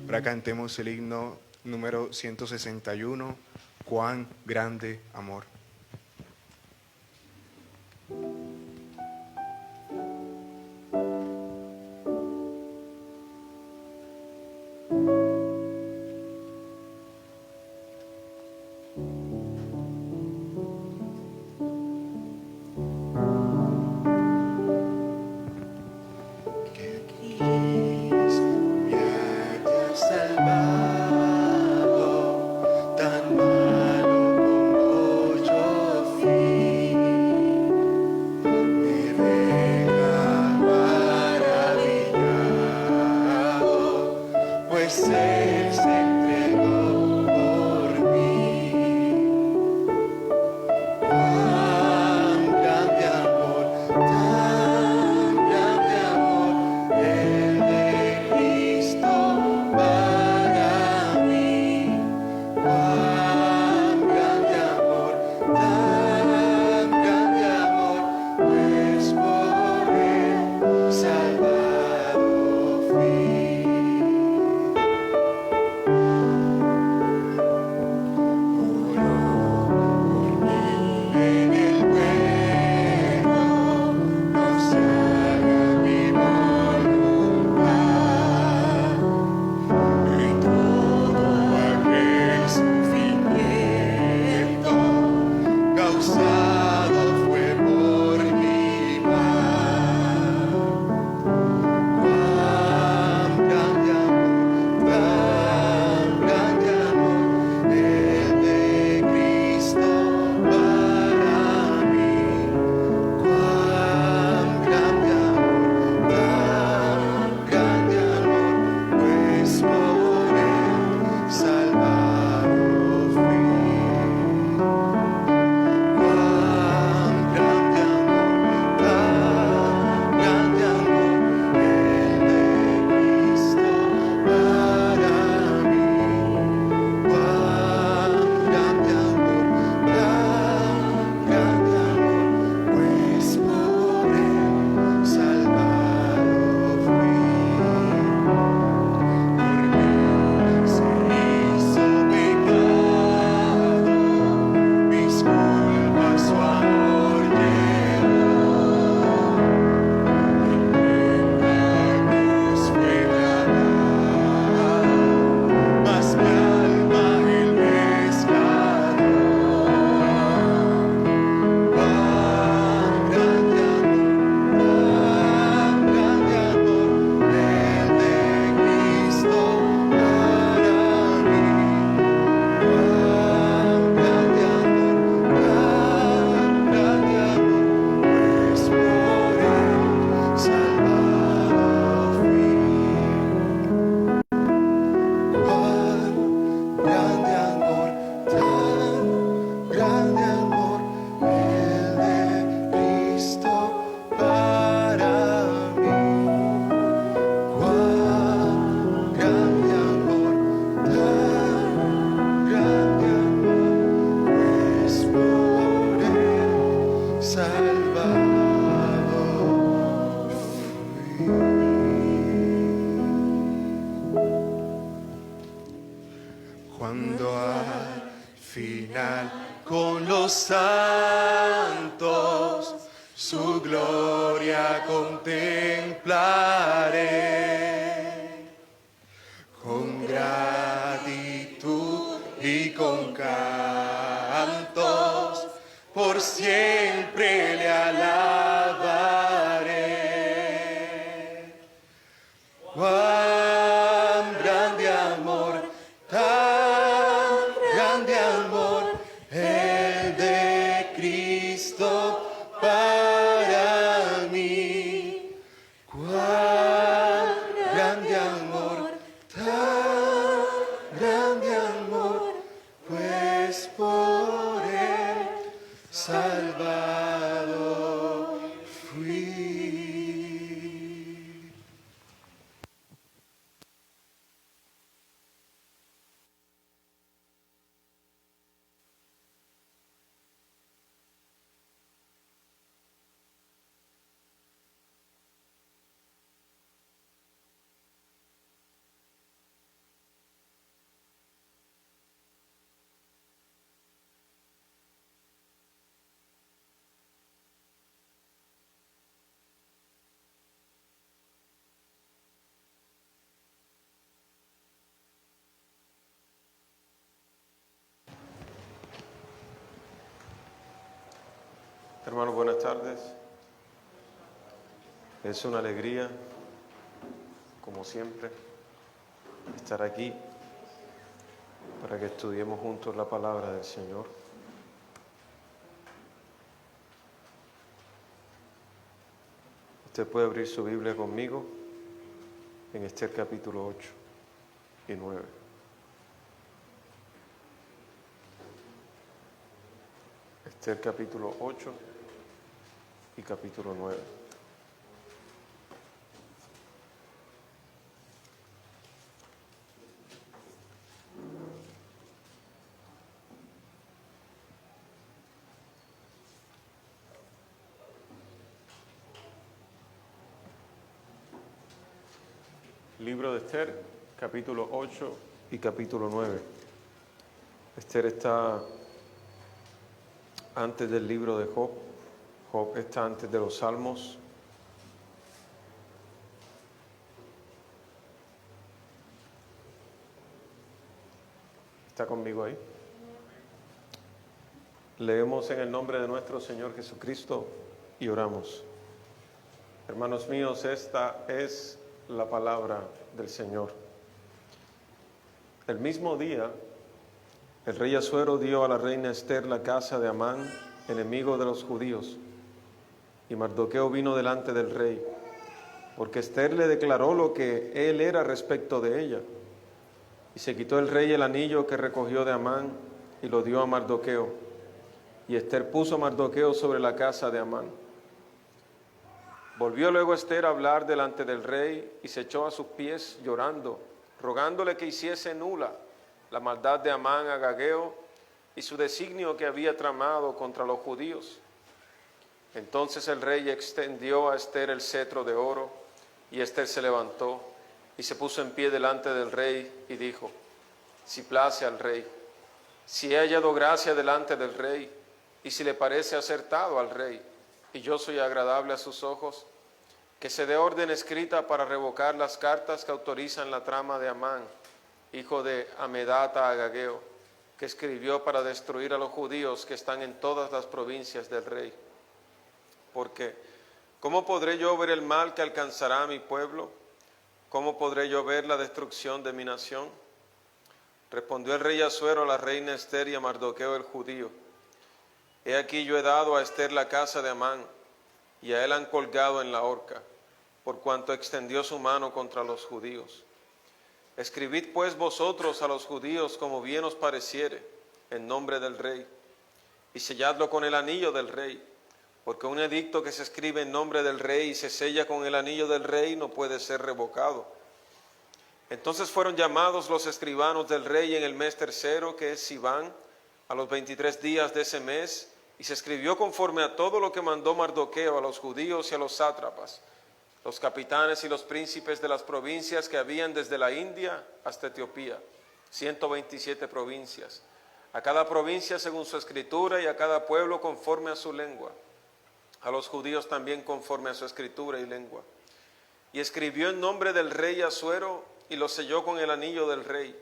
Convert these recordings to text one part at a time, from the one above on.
Ahora cantemos el himno número 161, Cuán grande amor. Cuando al final con los santos su gloria contemplaré, con gratitud y con cantos por siempre le alabaré. Cuán grande amor, tan grande amor, el de Cristo para mí. Cuán Hermanos, buenas tardes. Es una alegría, como siempre, estar aquí para que estudiemos juntos la palabra del Señor. Usted puede abrir su Biblia conmigo en Esther capítulo 8 y 9. Esther capítulo 8 y capítulo 9. Libro de Esther, capítulo 8 y capítulo 9. Esther está antes del libro de Job. Job está antes de los Salmos. ¿Está conmigo ahí? Leemos en el nombre de nuestro Señor Jesucristo y oramos. Hermanos míos, esta es la palabra del Señor. El mismo día, el rey Asuero dio a la reina Esther la casa de Amán, enemigo de los judíos, y Mardoqueo vino delante del rey, porque Esther le declaró lo que él era respecto de ella. Y se quitó el rey el anillo que recogió de Amán y lo dio a Mardoqueo. Y Esther puso a Mardoqueo sobre la casa de Amán. Volvió luego Esther a hablar delante del rey y se echó a sus pies llorando, rogándole que hiciese nula la maldad de Amán agageo y su designio que había tramado contra los judíos. Entonces el rey extendió a Esther el cetro de oro, y Esther se levantó y se puso en pie delante del rey y dijo: si place al rey, si he hallado gracia delante del rey, y si le parece acertado al rey, y yo soy agradable a sus ojos, que se dé orden escrita para revocar las cartas que autorizan la trama de Amán, hijo de Amedata agageo, que escribió para destruir a los judíos que están en todas las provincias del rey. Porque, ¿cómo podré yo ver el mal que alcanzará a mi pueblo? ¿Cómo podré yo ver la destrucción de mi nación? Respondió el rey Asuero a la reina Esther y a Mardoqueo el judío: he aquí yo he dado a Esther la casa de Amán, y a él han colgado en la horca, por cuanto extendió su mano contra los judíos. Escribid pues vosotros a los judíos como bien os pareciere, en nombre del rey, y selladlo con el anillo del rey, porque un edicto que se escribe en nombre del rey y se sella con el anillo del rey no puede ser revocado. Entonces fueron llamados los escribanos del rey en el mes tercero, que es Siván, a los 23 días de ese mes, y se escribió conforme a todo lo que mandó Mardoqueo a los judíos y a los sátrapas, los capitanes y los príncipes de las provincias que habían desde la India hasta Etiopía, 127 provincias, a cada provincia según su escritura y a cada pueblo conforme a su lengua, a los judíos también conforme a su escritura y lengua. Y escribió en nombre del rey Asuero y lo selló con el anillo del rey,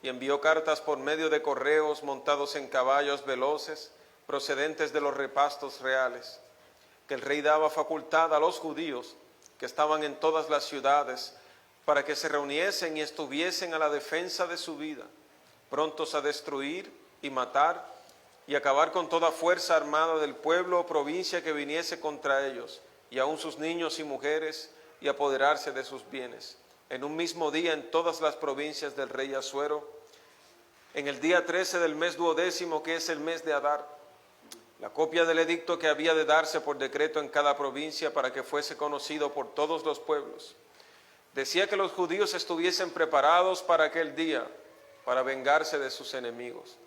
y envió cartas por medio de correos montados en caballos veloces, procedentes de los repastos reales, que el rey daba facultad a los judíos que estaban en todas las ciudades, para que se reuniesen y estuviesen a la defensa de su vida, prontos a destruir y matar y acabar con toda fuerza armada del pueblo o provincia que viniese contra ellos, y aun sus niños y mujeres, y apoderarse de sus bienes. En un mismo día en todas las provincias del rey Asuero, en el día 13 del mes 12º, que es el mes de Adar, la copia del edicto que había de darse por decreto en cada provincia para que fuese conocido por todos los pueblos. Decía que los judíos estuviesen preparados para aquel día, para vengarse de sus enemigos.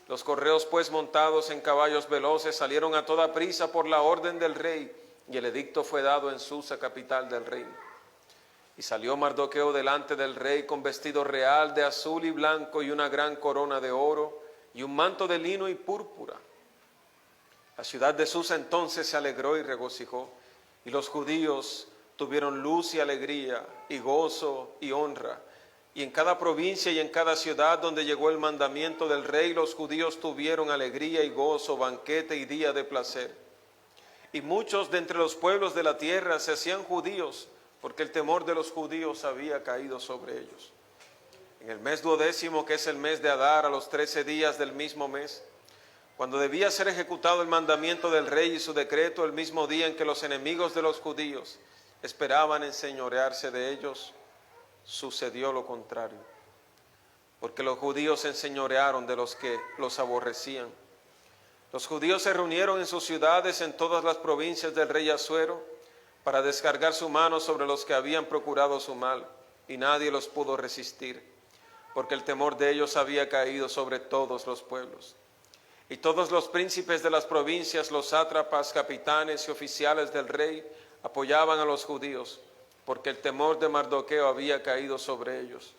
Los correos pues montados en caballos veloces salieron a toda prisa por la orden del rey, y el edicto fue dado en Susa, capital del reino. Y salió Mardoqueo delante del rey con vestido real de azul y blanco y una gran corona de oro y un manto de lino y púrpura. La ciudad de Susa entonces se alegró y regocijó, y los judíos tuvieron luz y alegría, y gozo y honra. Y en cada provincia y en cada ciudad donde llegó el mandamiento del rey, los judíos tuvieron alegría y gozo, banquete y día de placer. Y muchos de entre los pueblos de la tierra se hacían judíos, porque el temor de los judíos había caído sobre ellos. En el mes 12, que es el mes de Adar, a los 13 días del mismo mes, cuando debía ser ejecutado el mandamiento del rey y su decreto, el mismo día en que los enemigos de los judíos esperaban enseñorearse de ellos, sucedió lo contrario. Porque los judíos se enseñorearon de los que los aborrecían. Los judíos se reunieron en sus ciudades en todas las provincias del rey Asuero para descargar su mano sobre los que habían procurado su mal, y nadie los pudo resistir, porque el temor de ellos había caído sobre todos los pueblos. Y todos los príncipes de las provincias, los sátrapas, capitanes y oficiales del rey, apoyaban a los judíos, porque el temor de Mardoqueo había caído sobre ellos.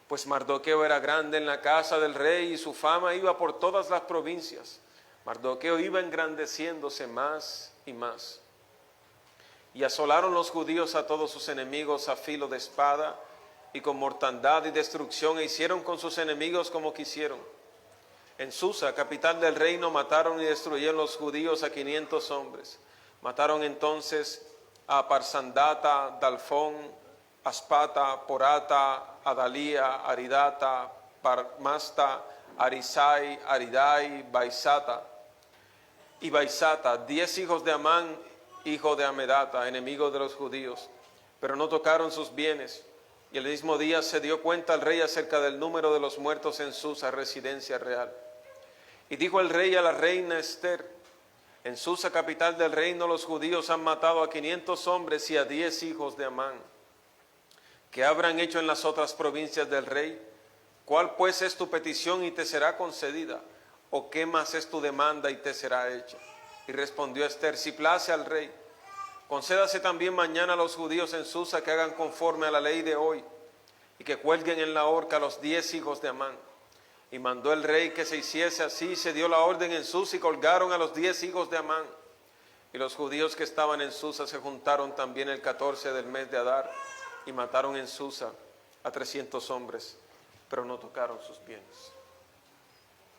Pues Mardoqueo era grande en la casa del rey y su fama iba por todas las provincias. Mardoqueo iba engrandeciéndose más y más. Y asolaron los judíos a todos sus enemigos a filo de espada y con mortandad y destrucción, e hicieron con sus enemigos como quisieron. En Susa, capital del reino, mataron y destruyeron los judíos a 500 hombres. Mataron entonces a Parsandata, Dalfón, Aspata, Porata, Adalía, Aridata, Parmasta, Arisai, Aridai, Baisata, 10 hijos de Amán, hijo de Amedata, enemigo de los judíos, pero no tocaron sus bienes. Y el mismo día se dio cuenta el rey acerca del número de los muertos en Susa, residencia real. Y dijo el rey a la reina Esther: en Susa, capital del reino, los judíos han matado a 500 hombres y a 10 hijos de Amán. ¿Qué habrán hecho en las otras provincias del rey? ¿Cuál pues es tu petición y te será concedida? ¿O qué más es tu demanda y te será hecha? Y respondió Esther: si place al rey, concédase también mañana a los judíos en Susa que hagan conforme a la ley de hoy, y que cuelguen en la horca a los 10 hijos de Amán. Y mandó el rey que se hiciese así, se dio la orden en Susa y colgaron a los 10 hijos de Amán. Y los judíos que estaban en Susa se juntaron también el 14 del mes de Adar y mataron en Susa a 300 hombres, pero no tocaron sus bienes.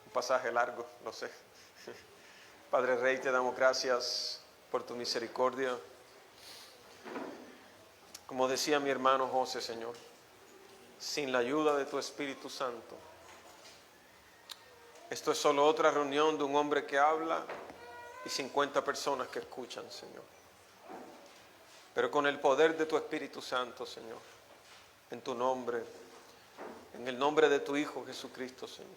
Un pasaje largo, lo sé. Padre Rey, te damos gracias por tu misericordia. Como decía mi hermano José, Señor, sin la ayuda de tu Espíritu Santo, esto es solo otra reunión de un hombre que habla y 50 personas que escuchan, Señor. Pero con el poder de tu Espíritu Santo, Señor, en tu nombre, en el nombre de tu Hijo Jesucristo, Señor,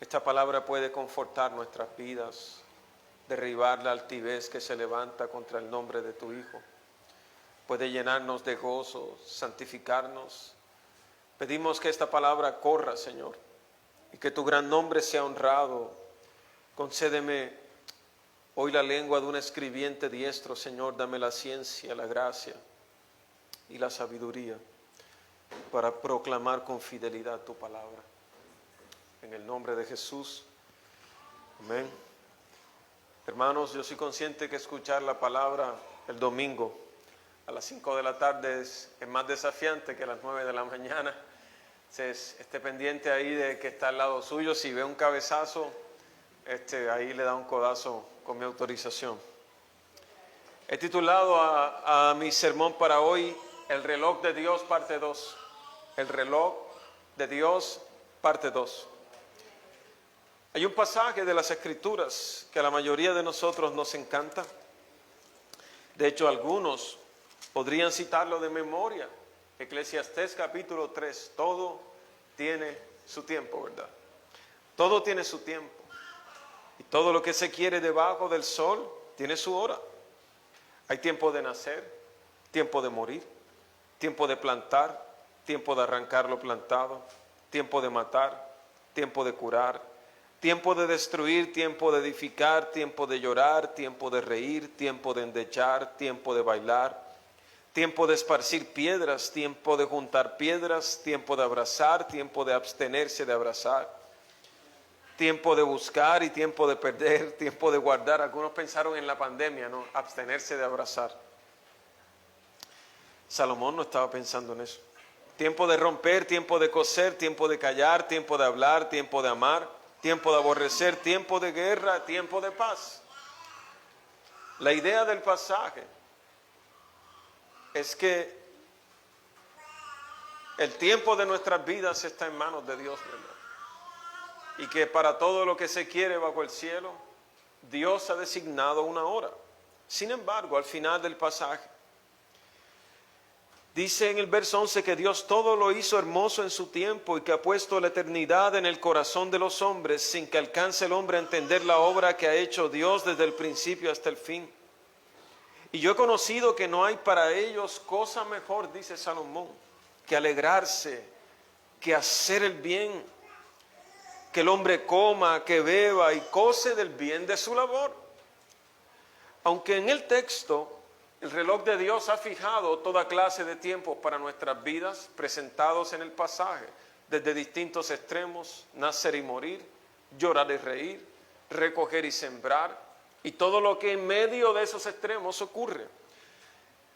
esta palabra puede confortar nuestras vidas, derribar la altivez que se levanta contra el nombre de tu Hijo, puede llenarnos de gozo, santificarnos. Pedimos que esta palabra corra, Señor, y que tu gran nombre sea honrado. Concédeme hoy la lengua de un escribiente diestro, Señor. Dame la ciencia, la gracia y la sabiduría para proclamar con fidelidad tu palabra. En el nombre de Jesús. Amén. Hermanos, yo soy consciente que escuchar la palabra el domingo a las 5 de la tarde es más desafiante que a las 9 de la mañana. Esté pendiente ahí de que está al lado suyo. Si ve un cabezazo, ahí le da un codazo con mi autorización. He titulado a mi sermón para hoy: El reloj de Dios, parte 2. El reloj de Dios, parte 2. Hay un pasaje de las Escrituras que a la mayoría de nosotros nos encanta. De hecho, algunos podrían citarlo de memoria. Eclesiastés capítulo 3. Todo tiene su tiempo, ¿verdad? Todo tiene su tiempo. Y todo lo que se quiere debajo del sol tiene su hora. Hay tiempo de nacer, tiempo de morir, tiempo de plantar, tiempo de arrancar lo plantado, tiempo de matar, tiempo de curar, tiempo de destruir, tiempo de edificar, tiempo de llorar, tiempo de reír, tiempo de endechar, tiempo de bailar, tiempo de esparcir piedras, tiempo de juntar piedras, tiempo de abrazar, tiempo de abstenerse de abrazar, tiempo de buscar y tiempo de perder, tiempo de guardar. Algunos pensaron en la pandemia, ¿no? Abstenerse de abrazar. Salomón no estaba pensando en eso. Tiempo de romper, tiempo de coser, tiempo de callar, tiempo de hablar, tiempo de amar, tiempo de aborrecer, tiempo de guerra, tiempo de paz. La idea del pasaje es que el tiempo de nuestras vidas está en manos de Dios, ¿verdad? Y que para todo lo que se quiere bajo el cielo, Dios ha designado una hora. Sin embargo, al final del pasaje, dice en el verso 11 que Dios todo lo hizo hermoso en su tiempo y que ha puesto la eternidad en el corazón de los hombres sin que alcance el hombre a entender la obra que ha hecho Dios desde el principio hasta el fin. Y yo he conocido que no hay para ellos cosa mejor, dice Salomón, que alegrarse, que hacer el bien, que el hombre coma, que beba y goce del bien de su labor. Aunque en el texto el reloj de Dios ha fijado toda clase de tiempos para nuestras vidas presentados en el pasaje, desde distintos extremos, nacer y morir, llorar y reír, recoger y sembrar, y todo lo que en medio de esos extremos ocurre.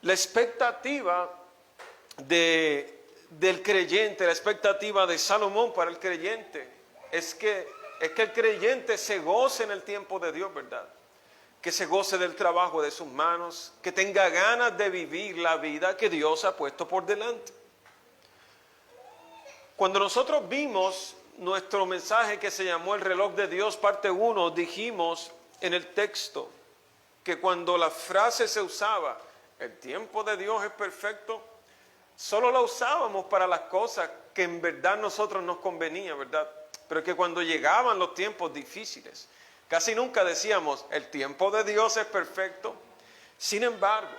La expectativa del creyente, la expectativa de Salomón para el creyente, es que el creyente se goce en el tiempo de Dios, ¿verdad? Que se goce del trabajo de sus manos, que tenga ganas de vivir la vida que Dios ha puesto por delante. Cuando nosotros vimos nuestro mensaje que se llamó El reloj de Dios, parte 1, dijimos en el texto que cuando la frase se usaba, el tiempo de Dios es perfecto, solo la usábamos para las cosas que en verdad a nosotros nos convenía, ¿verdad? Pero que cuando llegaban los tiempos difíciles, casi nunca decíamos, el tiempo de Dios es perfecto. Sin embargo,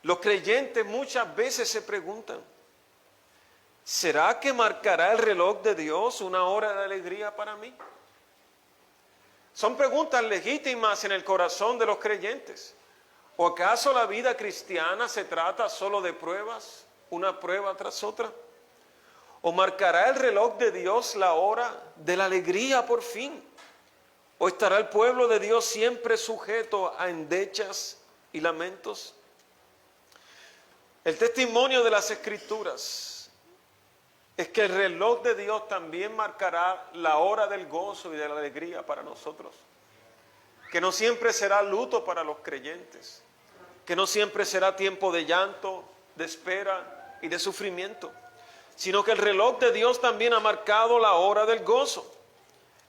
los creyentes muchas veces se preguntan, ¿será que marcará el reloj de Dios una hora de alegría para mí? Son preguntas legítimas en el corazón de los creyentes. ¿O acaso la vida cristiana se trata solo de pruebas, una prueba tras otra? ¿O marcará el reloj de Dios la hora de la alegría por fin? ¿O estará el pueblo de Dios siempre sujeto a endechas y lamentos? El testimonio de las Escrituras es que el reloj de Dios también marcará la hora del gozo y de la alegría para nosotros. Que no siempre será luto para los creyentes. Que no siempre será tiempo de llanto, de espera y de sufrimiento. Sino que el reloj de Dios también ha marcado la hora del gozo.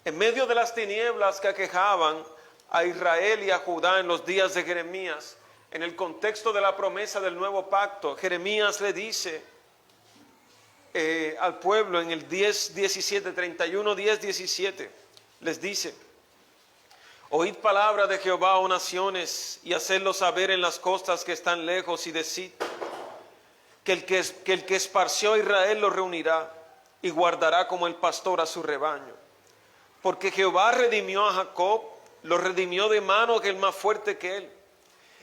En medio de las tinieblas que aquejaban a Israel y a Judá en los días de Jeremías, en el contexto de la promesa del nuevo pacto, Jeremías le dice al pueblo en el 10:17, 31, 10:17, les dice, oíd palabra de Jehová, oh naciones, y hacedlo saber en las costas que están lejos, y decid que el que esparció a Israel lo reunirá y guardará como el pastor a su rebaño. Porque Jehová redimió a Jacob, lo redimió de mano que el más fuerte que él.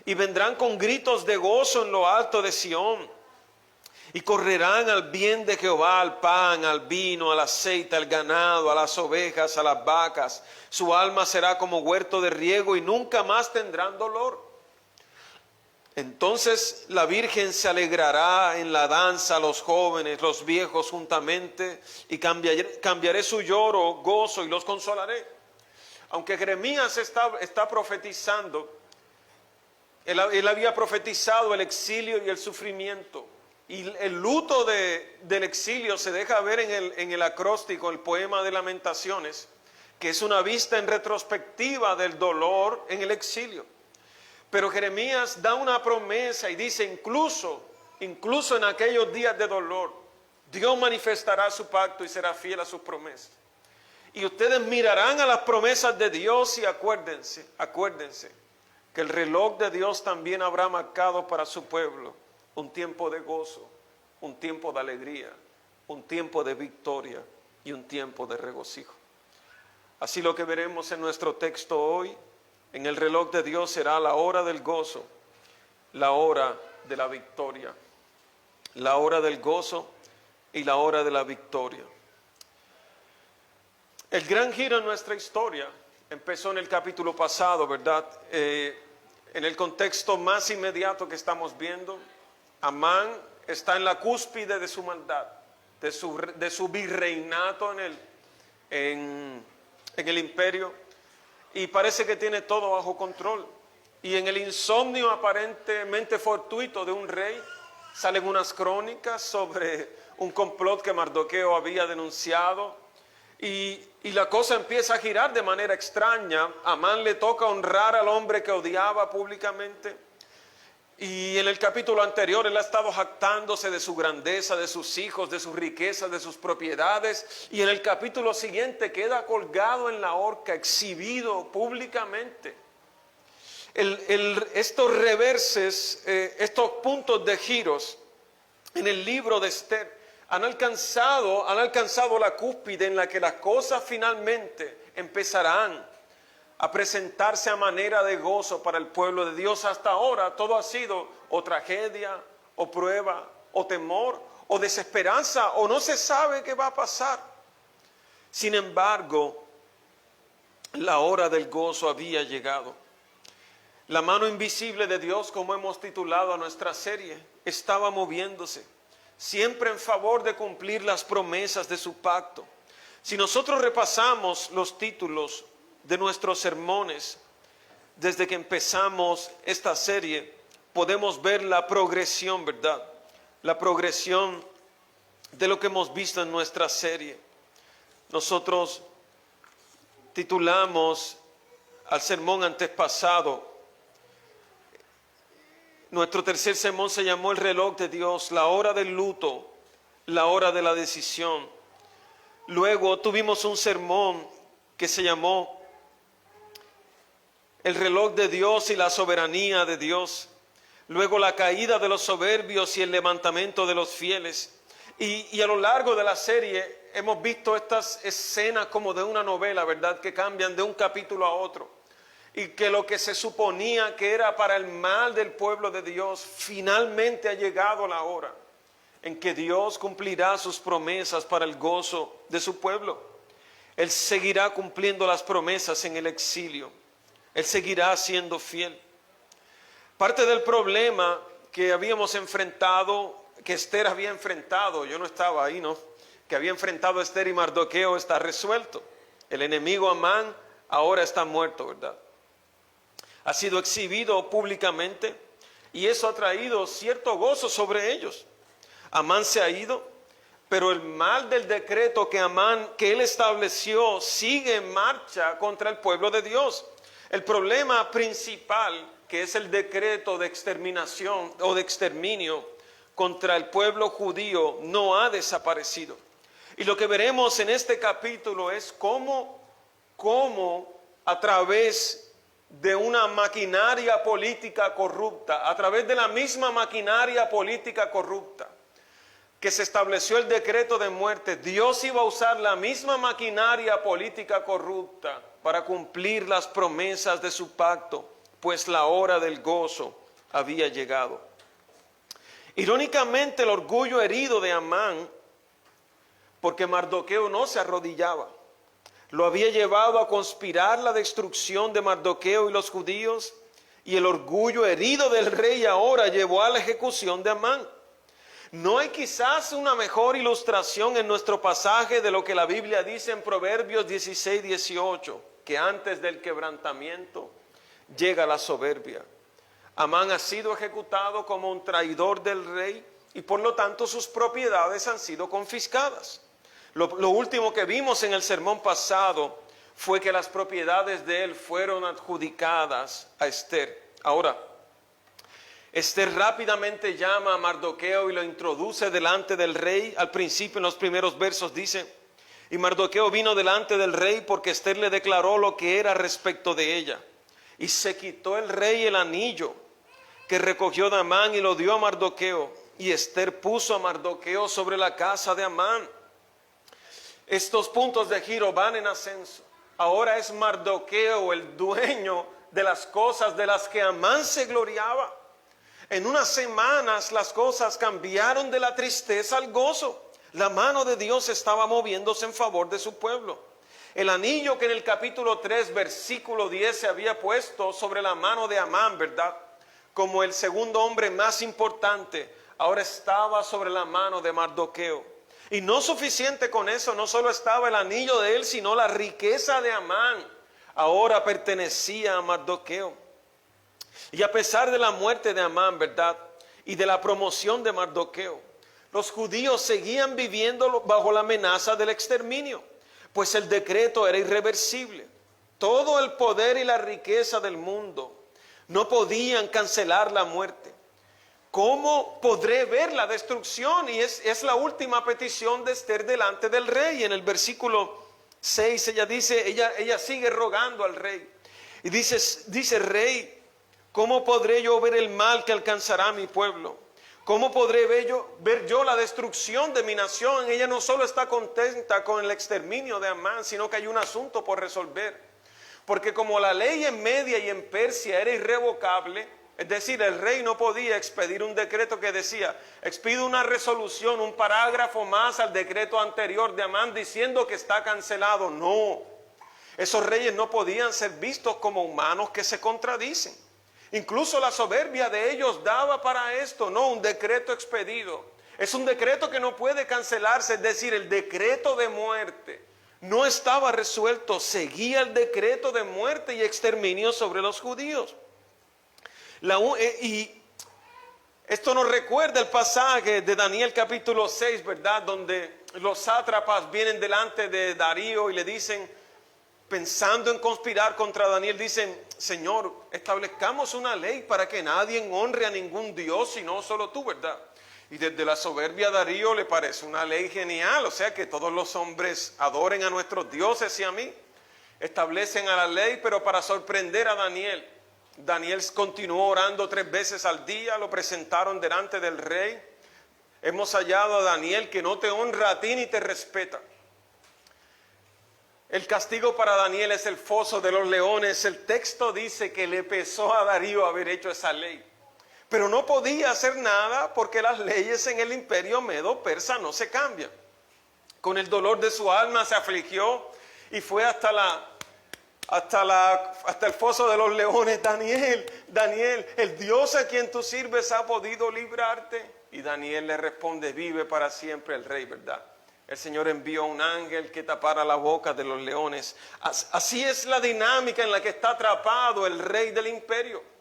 Y vendrán con gritos de gozo en lo alto de Sión. Y correrán al bien de Jehová, al pan, al vino, al aceite, al ganado, a las ovejas, a las vacas. Su alma será como huerto de riego y nunca más tendrán dolor. Entonces la Virgen se alegrará en la danza, los jóvenes, los viejos juntamente, y cambiaré su lloro, gozo, y los consolaré. Aunque Jeremías está profetizando, él había profetizado el exilio y el sufrimiento. Y el luto del exilio se deja ver en el acróstico, el poema de Lamentaciones, que es una vista en retrospectiva del dolor en el exilio. Pero Jeremías da una promesa y dice, incluso en aquellos días de dolor, Dios manifestará su pacto y será fiel a sus promesas. Y ustedes mirarán a las promesas de Dios y acuérdense que el reloj de Dios también habrá marcado para su pueblo un tiempo de gozo, un tiempo de alegría, un tiempo de victoria y un tiempo de regocijo. Así lo que veremos en nuestro texto hoy, en el reloj de Dios será la hora del gozo, la hora de la victoria. La hora del gozo y la hora de la victoria. El gran giro en nuestra historia empezó en el capítulo pasado, ¿verdad? En el contexto más inmediato que estamos viendo, Amán está en la cúspide de su maldad, de su virreinato en el imperio. Y parece que tiene todo bajo control. Y en el insomnio aparentemente fortuito de un rey, salen unas crónicas sobre un complot que Mardoqueo había denunciado. Y la cosa empieza a girar de manera extraña. A Amán le toca honrar al hombre que odiaba públicamente. Y en el capítulo anterior él ha estado jactándose de su grandeza, de sus hijos, de sus riquezas, de sus propiedades. Y en el capítulo siguiente queda colgado en la horca, exhibido públicamente. Estos reverses, estos puntos de giros en el libro de Esther han alcanzado la cúspide en la que las cosas finalmente empezarán a presentarse a manera de gozo para el pueblo de Dios. Hasta ahora todo ha sido o tragedia, o prueba, o temor, o desesperanza, o no se sabe qué va a pasar. Sin embargo, la hora del gozo había llegado. La mano invisible de Dios, como hemos titulado a nuestra serie, estaba moviéndose, siempre en favor de cumplir las promesas de su pacto. Si nosotros repasamos los títulos de nuestros sermones, desde que empezamos esta serie, podemos ver la progresión, ¿verdad? La progresión de lo que hemos visto en nuestra serie. Nosotros titulamos al sermón antes pasado, nuestro tercer sermón se llamó El reloj de Dios, la hora del luto, la hora de la decisión. Luego tuvimos un sermón que se llamó El reloj de Dios y la soberanía de Dios. Luego la caída de los soberbios y el levantamiento de los fieles. Y a lo largo de la serie hemos visto estas escenas como de una novela, ¿verdad? Que cambian de un capítulo a otro. Y que lo que se suponía que era para el mal del pueblo de Dios, finalmente ha llegado la hora en que Dios cumplirá sus promesas para el gozo de su pueblo. Él seguirá cumpliendo las promesas en el exilio. Él seguirá siendo fiel. Parte del problema que habíamos enfrentado, que Esther había enfrentado, yo no estaba ahí, ¿no? Que había enfrentado Esther y Mardoqueo está resuelto. El enemigo Amán ahora está muerto, ¿verdad? Ha sido exhibido públicamente y eso ha traído cierto gozo sobre ellos. Amán se ha ido, pero el mal del decreto que él estableció sigue en marcha contra el pueblo de Dios. El problema principal, que es el decreto de exterminación o de exterminio contra el pueblo judío, no ha desaparecido. Y lo que veremos en este capítulo es cómo a través de una maquinaria política corrupta, a través de la misma maquinaria política corrupta que se estableció el decreto de muerte, Dios iba a usar la misma maquinaria política corrupta para cumplir las promesas de su pacto, pues la hora del gozo había llegado. Irónicamente, el orgullo herido de Amán, porque Mardoqueo no se arrodillaba, lo había llevado a conspirar la destrucción de Mardoqueo y los judíos, y el orgullo herido del rey ahora llevó a la ejecución de Amán. No hay quizás una mejor ilustración en nuestro pasaje de lo que la Biblia dice en Proverbios 16-18, que antes del quebrantamiento llega la soberbia. Amán ha sido ejecutado como un traidor del rey y por lo tanto sus propiedades han sido confiscadas. Lo último que vimos en el sermón pasado fue que las propiedades de él fueron adjudicadas a Esther. Ahora, Esther rápidamente llama a Mardoqueo y lo introduce delante del rey. Al principio, en los primeros versos dice: y Mardoqueo vino delante del rey porque Esther le declaró lo que era respecto de ella. Y se quitó el rey el anillo que recogió de Amán y lo dio a Mardoqueo. Y Esther puso a Mardoqueo sobre la casa de Amán. Estos puntos de giro van en ascenso. Ahora es Mardoqueo el dueño de las cosas de las que Amán se gloriaba. En unas semanas las cosas cambiaron de la tristeza al gozo. La mano de Dios estaba moviéndose en favor de su pueblo. El anillo que en el capítulo 3, versículo 10 se había puesto sobre la mano de Amán, ¿verdad? Como el segundo hombre más importante, ahora estaba sobre la mano de Mardoqueo. Y no suficiente con eso, no solo estaba el anillo de él, sino la riqueza de Amán ahora pertenecía a Mardoqueo. Y a pesar de la muerte de Amán, ¿verdad? Y de la promoción de Mardoqueo, los judíos seguían viviendo bajo la amenaza del exterminio, pues el decreto era irreversible. Todo el poder y la riqueza del mundo no podían cancelar la muerte. ¿Cómo podré ver la destrucción? Y es la última petición de Esther delante del rey. En el versículo 6 ella dice, ella sigue rogando al rey. Y dice rey, ¿cómo podré yo ver el mal que alcanzará a mi pueblo? ¿Cómo podré ver yo la destrucción de mi nación? Ella no solo está contenta con el exterminio de Amán, sino que hay un asunto por resolver. Porque como la ley en Media y en Persia era irrevocable, es decir, el rey no podía expedir un decreto que decía, expido una resolución, un parágrafo más al decreto anterior de Amán diciendo que está cancelado. No, esos reyes no podían ser vistos como humanos que se contradicen. Incluso la soberbia de ellos daba para esto, no, un decreto expedido. Es un decreto que no puede cancelarse, es decir, el decreto de muerte no estaba resuelto, seguía el decreto de muerte y exterminio sobre los judíos. Y esto nos recuerda el pasaje de Daniel capítulo 6, ¿verdad? Donde los sátrapas vienen delante de Darío y le dicen, pensando en conspirar contra Daniel, dicen, Señor, establezcamos una ley para que nadie honre a ningún Dios, sino solo tú, ¿verdad? Y desde la soberbia a Darío le parece una ley genial, o sea que todos los hombres adoren a nuestros dioses y a mí. Establecen a la ley, pero para sorprender a Daniel. Daniel continuó orando 3 veces al día, lo presentaron delante del rey. Hemos hallado a Daniel que no te honra a ti ni te respeta. El castigo para Daniel es el foso de los leones. El texto dice que le pesó a Darío haber hecho esa ley. Pero no podía hacer nada porque las leyes en el imperio medo-persa no se cambian. Con el dolor de su alma se afligió y fue hasta el foso de los leones. Daniel, el Dios a quien tú sirves ha podido librarte. Y Daniel le responde, vive para siempre el rey, ¿verdad? El Señor envió un ángel que tapara la boca de los leones. Así es la dinámica en la que está atrapado el rey del imperio.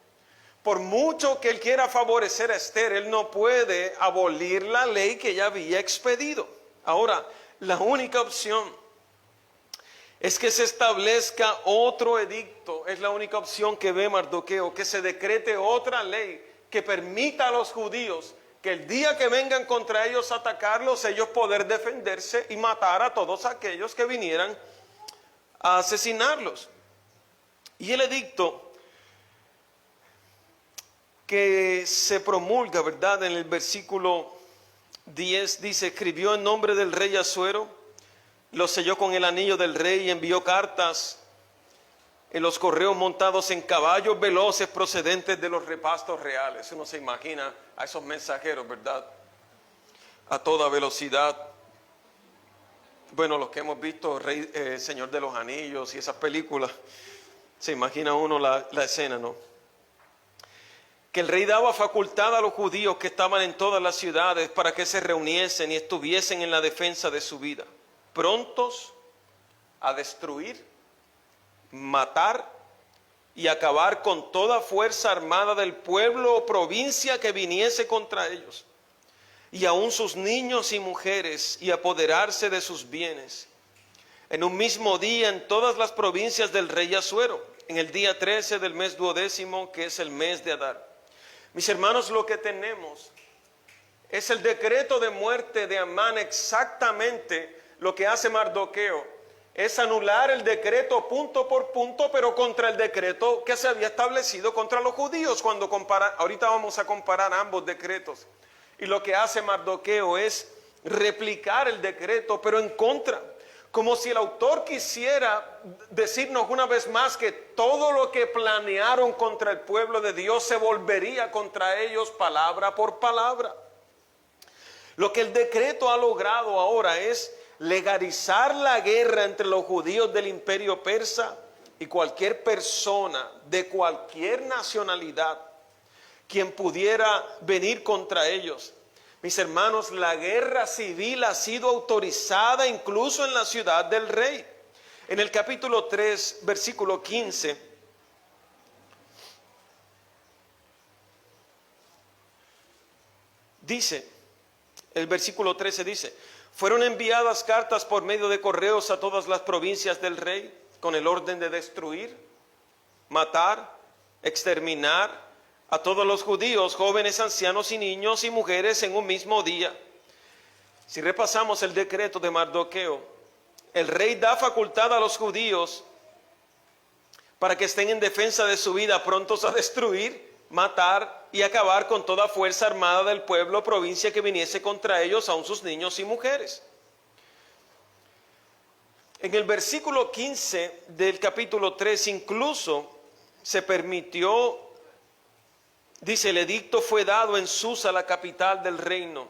Por mucho que él quiera favorecer a Esther, él no puede abolir la ley que ella había expedido. Ahora, la única opción es que se establezca otro edicto. Es la única opción que ve Mardoqueo, que se decrete otra ley que permita a los judíos que el día que vengan contra ellos a atacarlos, ellos poder defenderse y matar a todos aquellos que vinieran a asesinarlos. Y el edicto que se promulga, ¿verdad? En el versículo 10 dice, escribió en nombre del rey Asuero, lo selló con el anillo del rey y envió cartas en los correos montados en caballos veloces procedentes de los repastos reales. Uno se imagina a esos mensajeros, ¿verdad? A toda velocidad. Bueno, los que hemos visto, Señor de los Anillos y esas películas, se imagina uno la escena, ¿no? Que el rey daba facultad a los judíos que estaban en todas las ciudades para que se reuniesen y estuviesen en la defensa de su vida, prontos a destruir, matar y acabar con toda fuerza armada del pueblo o provincia que viniese contra ellos, y aun sus niños y mujeres, y apoderarse de sus bienes, en un mismo día en todas las provincias del rey Asuero, en el día 13 del mes 12º, que es el mes de Adar. Mis hermanos, lo que tenemos es el decreto de muerte de Amán. Exactamente lo que hace Mardoqueo es anular el decreto punto por punto, pero contra el decreto que se había establecido contra los judíos. Ahorita vamos a comparar ambos decretos. Y lo que hace Mardoqueo es replicar el decreto, pero en contra. Como si el autor quisiera decirnos una vez más que todo lo que planearon contra el pueblo de Dios se volvería contra ellos palabra por palabra. Lo que el decreto ha logrado ahora es legalizar la guerra entre los judíos del imperio persa y cualquier persona de cualquier nacionalidad quien pudiera venir contra ellos. Mis hermanos, la guerra civil ha sido autorizada incluso en la ciudad del rey. En el capítulo 3, versículo 15, dice, el versículo 13 dice, fueron enviadas cartas por medio de correos a todas las provincias del rey con el orden de destruir, matar, exterminar a todos los judíos, jóvenes, ancianos y niños y mujeres en un mismo día. Si repasamos el decreto de Mardoqueo, el rey da facultad a los judíos para que estén en defensa de su vida, prontos a destruir, matar y acabar con toda fuerza armada del pueblo o provincia que viniese contra ellos, aun sus niños y mujeres. En el versículo 15 del capítulo 3 incluso se permitió, dice, el edicto fue dado en Susa, la capital del reino.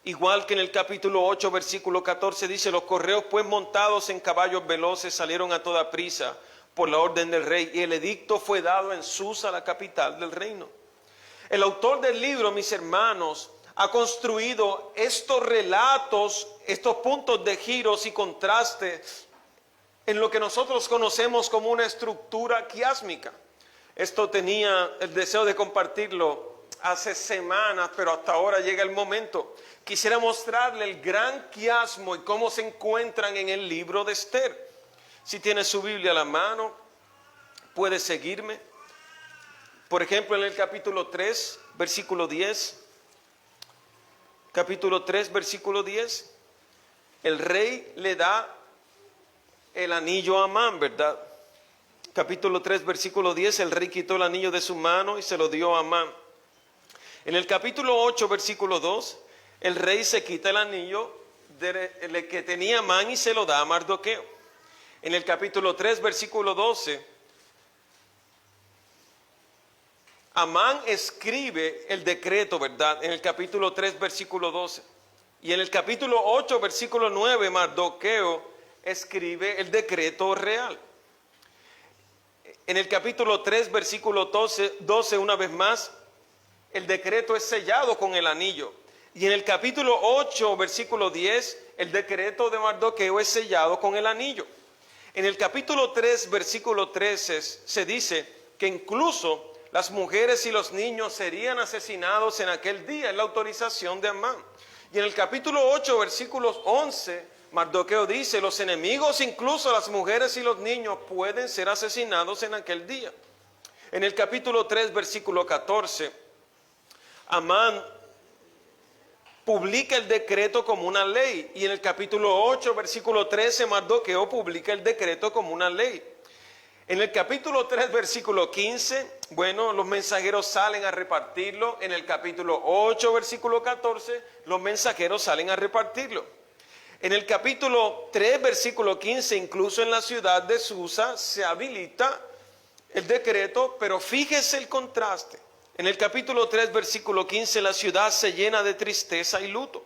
Igual que en el capítulo 8, versículo 14 dice, los correos pues montados en caballos veloces salieron a toda prisa por la orden del rey, y el edicto fue dado en Susa, la capital del reino. El autor del libro, mis hermanos, ha construido estos relatos, estos puntos de giros y contrastes en lo que nosotros conocemos como una estructura quiásmica. Esto tenía el deseo de compartirlo hace semanas, pero hasta ahora llega el momento. Quisiera mostrarle el gran quiasmo y cómo se encuentran en el libro de Esther. Si tiene su Biblia a la mano, puede seguirme. Por ejemplo, en el capítulo 3, versículo 10. Capítulo 3, versículo 10. El rey le da el anillo a Amán, ¿verdad? Capítulo 3, versículo 10. El rey quitó el anillo de su mano y se lo dio a Amán. En el capítulo 8, versículo 2. El rey se quita el anillo que tenía Amán y se lo da a Mardoqueo. En el capítulo 3, versículo 12, Amán escribe el decreto, ¿verdad? En el capítulo 3, versículo 12. Y en el capítulo 8, versículo 9, Mardoqueo escribe el decreto real. En el capítulo 3, versículo 12, una vez más, el decreto es sellado con el anillo. Y en el capítulo 8, versículo 10, el decreto de Mardoqueo es sellado con el anillo. En el capítulo 3, versículo 13, se dice que incluso las mujeres y los niños serían asesinados en aquel día, en la autorización de Amán. Y en el capítulo 8, versículos 11, Mardoqueo dice, los enemigos, incluso las mujeres y los niños, pueden ser asesinados en aquel día. En el capítulo 3, versículo 14, Amán publica el decreto como una ley. Y en el capítulo 8, versículo 13, Mardoqueo publica el decreto como una ley. En el capítulo 3, versículo 15, bueno, los mensajeros salen a repartirlo. En el capítulo 8, versículo 14, los mensajeros salen a repartirlo. En el capítulo 3, versículo 15, incluso en la ciudad de Susa se habilita el decreto, pero fíjese el contraste. En el capítulo 3, versículo 15, la ciudad se llena de tristeza y luto.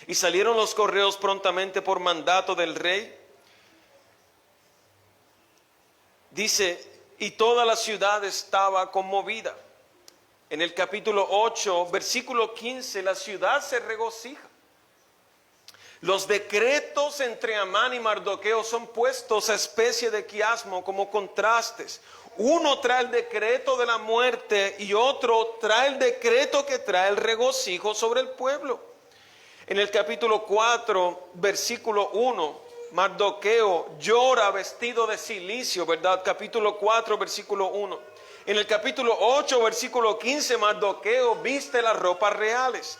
Y salieron los correos prontamente por mandato del rey. Dice, y toda la ciudad estaba conmovida. En el capítulo 8, versículo 15, la ciudad se regocija. Los decretos entre Amán y Mardoqueo son puestos a especie de quiasmo, como contrastes. Uno trae el decreto de la muerte y otro trae el decreto que trae el regocijo sobre el pueblo. En el capítulo 4, versículo 1, Mardoqueo llora vestido de cilicio, ¿verdad? Capítulo 4, versículo 1. En el capítulo 8, versículo 15, Mardoqueo viste las ropas reales.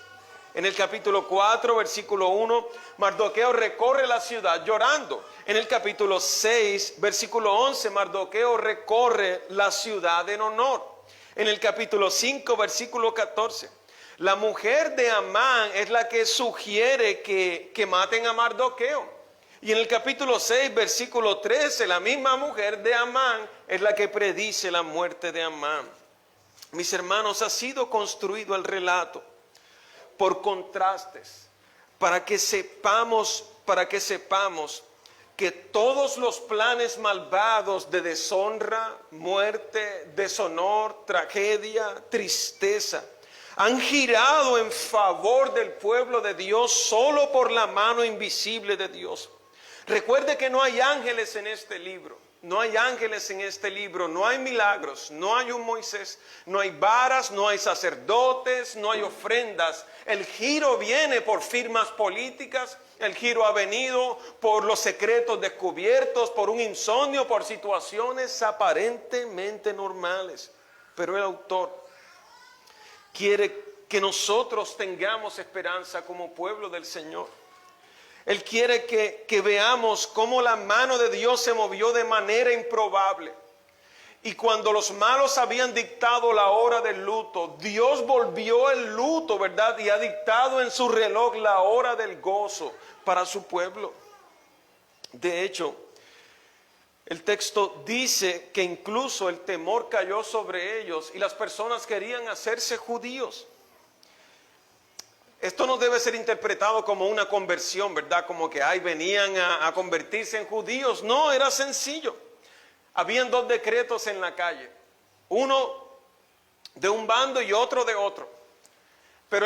En el capítulo 4, versículo 1, Mardoqueo recorre la ciudad llorando. En el capítulo 6, versículo 11, Mardoqueo recorre la ciudad en honor. En el capítulo 5, versículo 14, la mujer de Amán es la que sugiere que maten a Mardoqueo. Y en el capítulo 6, versículo 13, la misma mujer de Amán es la que predice la muerte de Amán. Mis hermanos, ha sido construido el relato por contrastes, para que sepamos que todos los planes malvados de deshonra, muerte, deshonor, tragedia, tristeza, han girado en favor del pueblo de Dios solo por la mano invisible de Dios. Recuerde que no hay ángeles en este libro. No hay ángeles en este libro, no hay milagros, no hay un Moisés, no hay varas, no hay sacerdotes, no hay ofrendas. El giro viene por firmas políticas, el giro ha venido por los secretos descubiertos, por un insomnio, por situaciones aparentemente normales. Pero el autor quiere que nosotros tengamos esperanza como pueblo del Señor. Él quiere que veamos cómo la mano de Dios se movió de manera improbable. Y cuando los malos habían dictado la hora del luto, Dios volvió el luto, ¿verdad? Y ha dictado en su reloj la hora del gozo para su pueblo. De hecho, el texto dice que incluso el temor cayó sobre ellos y las personas querían hacerse judíos. Esto no debe ser interpretado como una conversión, ¿verdad? Como que venían a convertirse en judíos. No, era sencillo. Habían dos decretos en la calle. Uno de un bando y otro de otro. Pero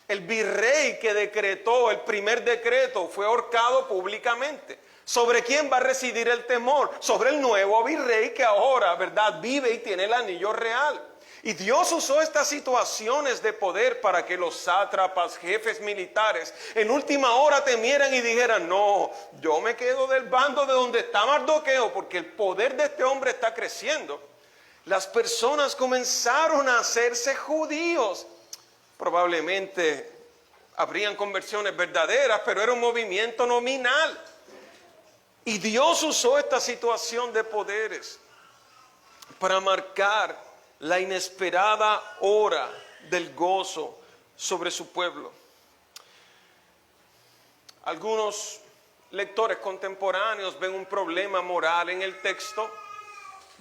el virrey que decretó el primer decreto fue ahorcado públicamente. ¿Sobre quién va a residir el temor? Sobre el nuevo virrey que ahora, ¿verdad?, vive y tiene el anillo real. Y Dios usó estas situaciones de poder para que los sátrapas, jefes militares, en última hora temieran y dijeran: no, yo me quedo del bando de donde está Mardoqueo, porque el poder de este hombre está creciendo. Las personas comenzaron a hacerse judíos. Probablemente habrían conversiones verdaderas, pero era un movimiento nominal. Y Dios usó esta situación de poderes para marcar la inesperada hora del gozo sobre su pueblo. Algunos lectores contemporáneos ven un problema moral en el texto.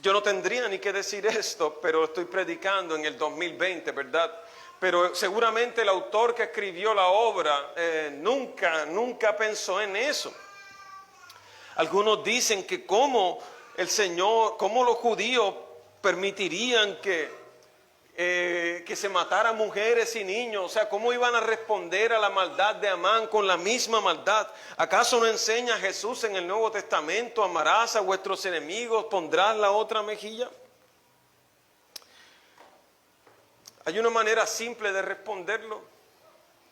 Yo no tendría ni que decir esto, pero estoy predicando en el 2020, ¿verdad? Pero seguramente el autor que escribió la obra nunca pensó en eso. Algunos dicen que cómo los judíos permitirían que se mataran mujeres y niños. O sea, ¿cómo iban a responder a la maldad de Amán con la misma maldad? ¿Acaso no enseña Jesús en el Nuevo Testamento: amarás a vuestros enemigos, pondrás la otra mejilla? Hay una manera simple de responderlo.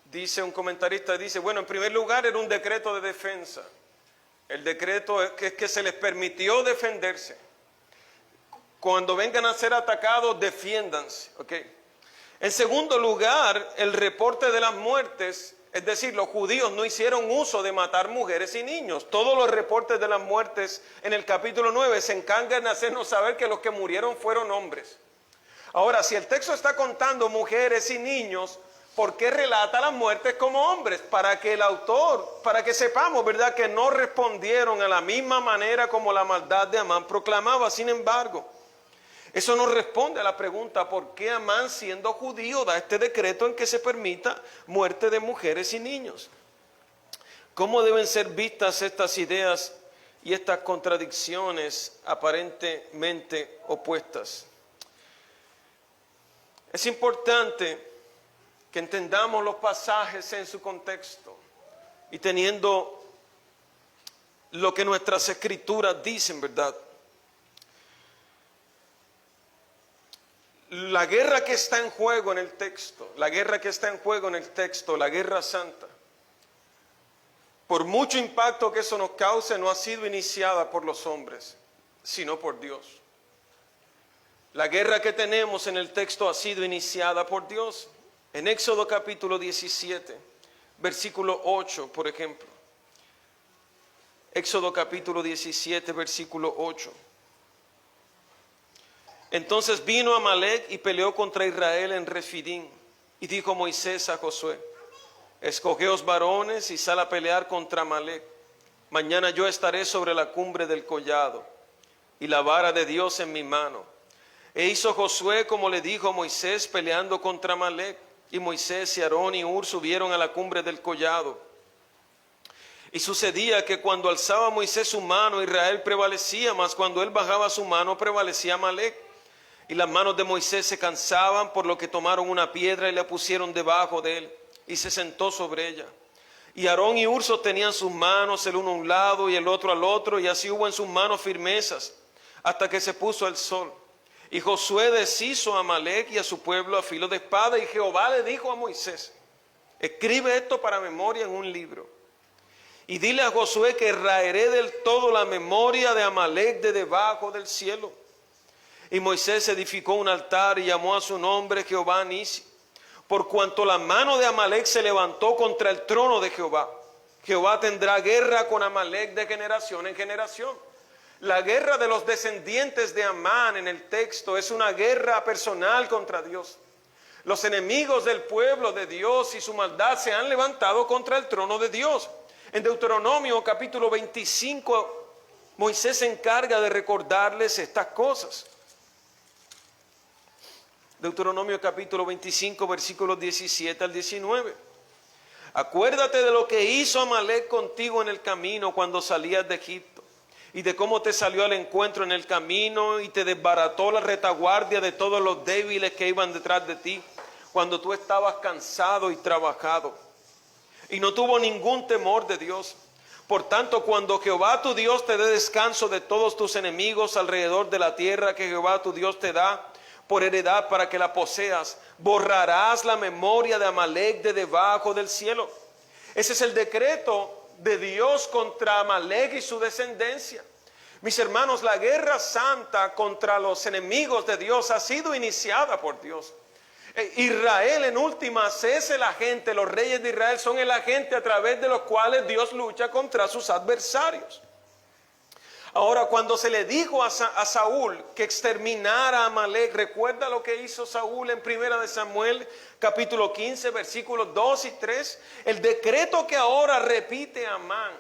Dice un comentarista, bueno, en primer lugar era un decreto de defensa. El decreto es que se les permitió defenderse. Cuando vengan a ser atacados, defiéndanse. ¿Okay? En segundo lugar, el reporte de las muertes, es decir, los judíos no hicieron uso de matar mujeres y niños. Todos los reportes de las muertes en el capítulo 9 se encargan de hacernos saber que los que murieron fueron hombres. Ahora, si el texto está contando mujeres y niños, ¿por qué relata las muertes como hombres? Para que el autor, para que sepamos, ¿verdad?, que no respondieron a la misma manera como la maldad de Amán proclamaba. Sin embargo, eso no responde a la pregunta: ¿por qué Amán, siendo judío, da este decreto en que se permita muerte de mujeres y niños? ¿Cómo deben ser vistas estas ideas y estas contradicciones aparentemente opuestas? Es importante que entendamos los pasajes en su contexto y teniendo lo que nuestras escrituras dicen, ¿verdad? La guerra que está en juego en el texto, la guerra santa, por mucho impacto que eso nos cause, no ha sido iniciada por los hombres, sino por Dios. La guerra que tenemos en el texto ha sido iniciada por Dios. En Éxodo capítulo 17, versículo 8, por ejemplo. Éxodo capítulo 17, versículo 8. Entonces vino Amalec y peleó contra Israel en Refidim. Y dijo Moisés a Josué: escogeos varones y sal a pelear contra Amalec. Mañana yo estaré sobre la cumbre del collado, y la vara de Dios en mi mano. E hizo Josué como le dijo Moisés, peleando contra Amalec. Y Moisés y Aarón y Hur subieron a la cumbre del collado. Y sucedía que cuando alzaba Moisés su mano, Israel prevalecía, mas cuando él bajaba su mano, prevalecía Amalec. Y las manos de Moisés se cansaban, por lo que tomaron una piedra y la pusieron debajo de él, y se sentó sobre ella. Y Aarón y Hur sostenían sus manos el uno a un lado y el otro al otro, y así hubo en sus manos firmezas hasta que se puso el sol. Y Josué deshizo a Amalec y a su pueblo a filo de espada, y Jehová le dijo a Moisés: escribe esto para memoria en un libro. Y dile a Josué que raeré del todo la memoria de Amalec de debajo del cielo. Y Moisés edificó un altar y llamó a su nombre Jehová Nisi, por cuanto la mano de Amalec se levantó contra el trono de Jehová. Jehová tendrá guerra con Amalec de generación en generación. La guerra de los descendientes de Amán en el texto es una guerra personal contra Dios. Los enemigos del pueblo de Dios y su maldad se han levantado contra el trono de Dios. En Deuteronomio capítulo 25, Moisés se encarga de recordarles estas cosas. Deuteronomio capítulo 25, versículos 17 al 19. Acuérdate de lo que hizo Amalec contigo en el camino cuando salías de Egipto, y de cómo te salió al encuentro en el camino y te desbarató la retaguardia de todos los débiles que iban detrás de ti, cuando tú estabas cansado y trabajado, y no tuvo ningún temor de Dios. Por tanto, cuando Jehová tu Dios te dé descanso de todos tus enemigos alrededor de la tierra que Jehová tu Dios te da por heredad para que la poseas, borrarás la memoria de Amalec de debajo del cielo. Ese es el decreto de Dios contra Amalec y su descendencia. Mis hermanos, la guerra santa contra los enemigos de Dios ha sido iniciada por Dios. Israel en últimas es el agente, los reyes de Israel son el agente a través de los cuales Dios lucha contra sus adversarios. Ahora, cuando se le dijo a Saúl que exterminara a Amalec, recuerda lo que hizo Saúl en 1 Samuel capítulo 15 versículos 2 y 3. El decreto que ahora repite Amán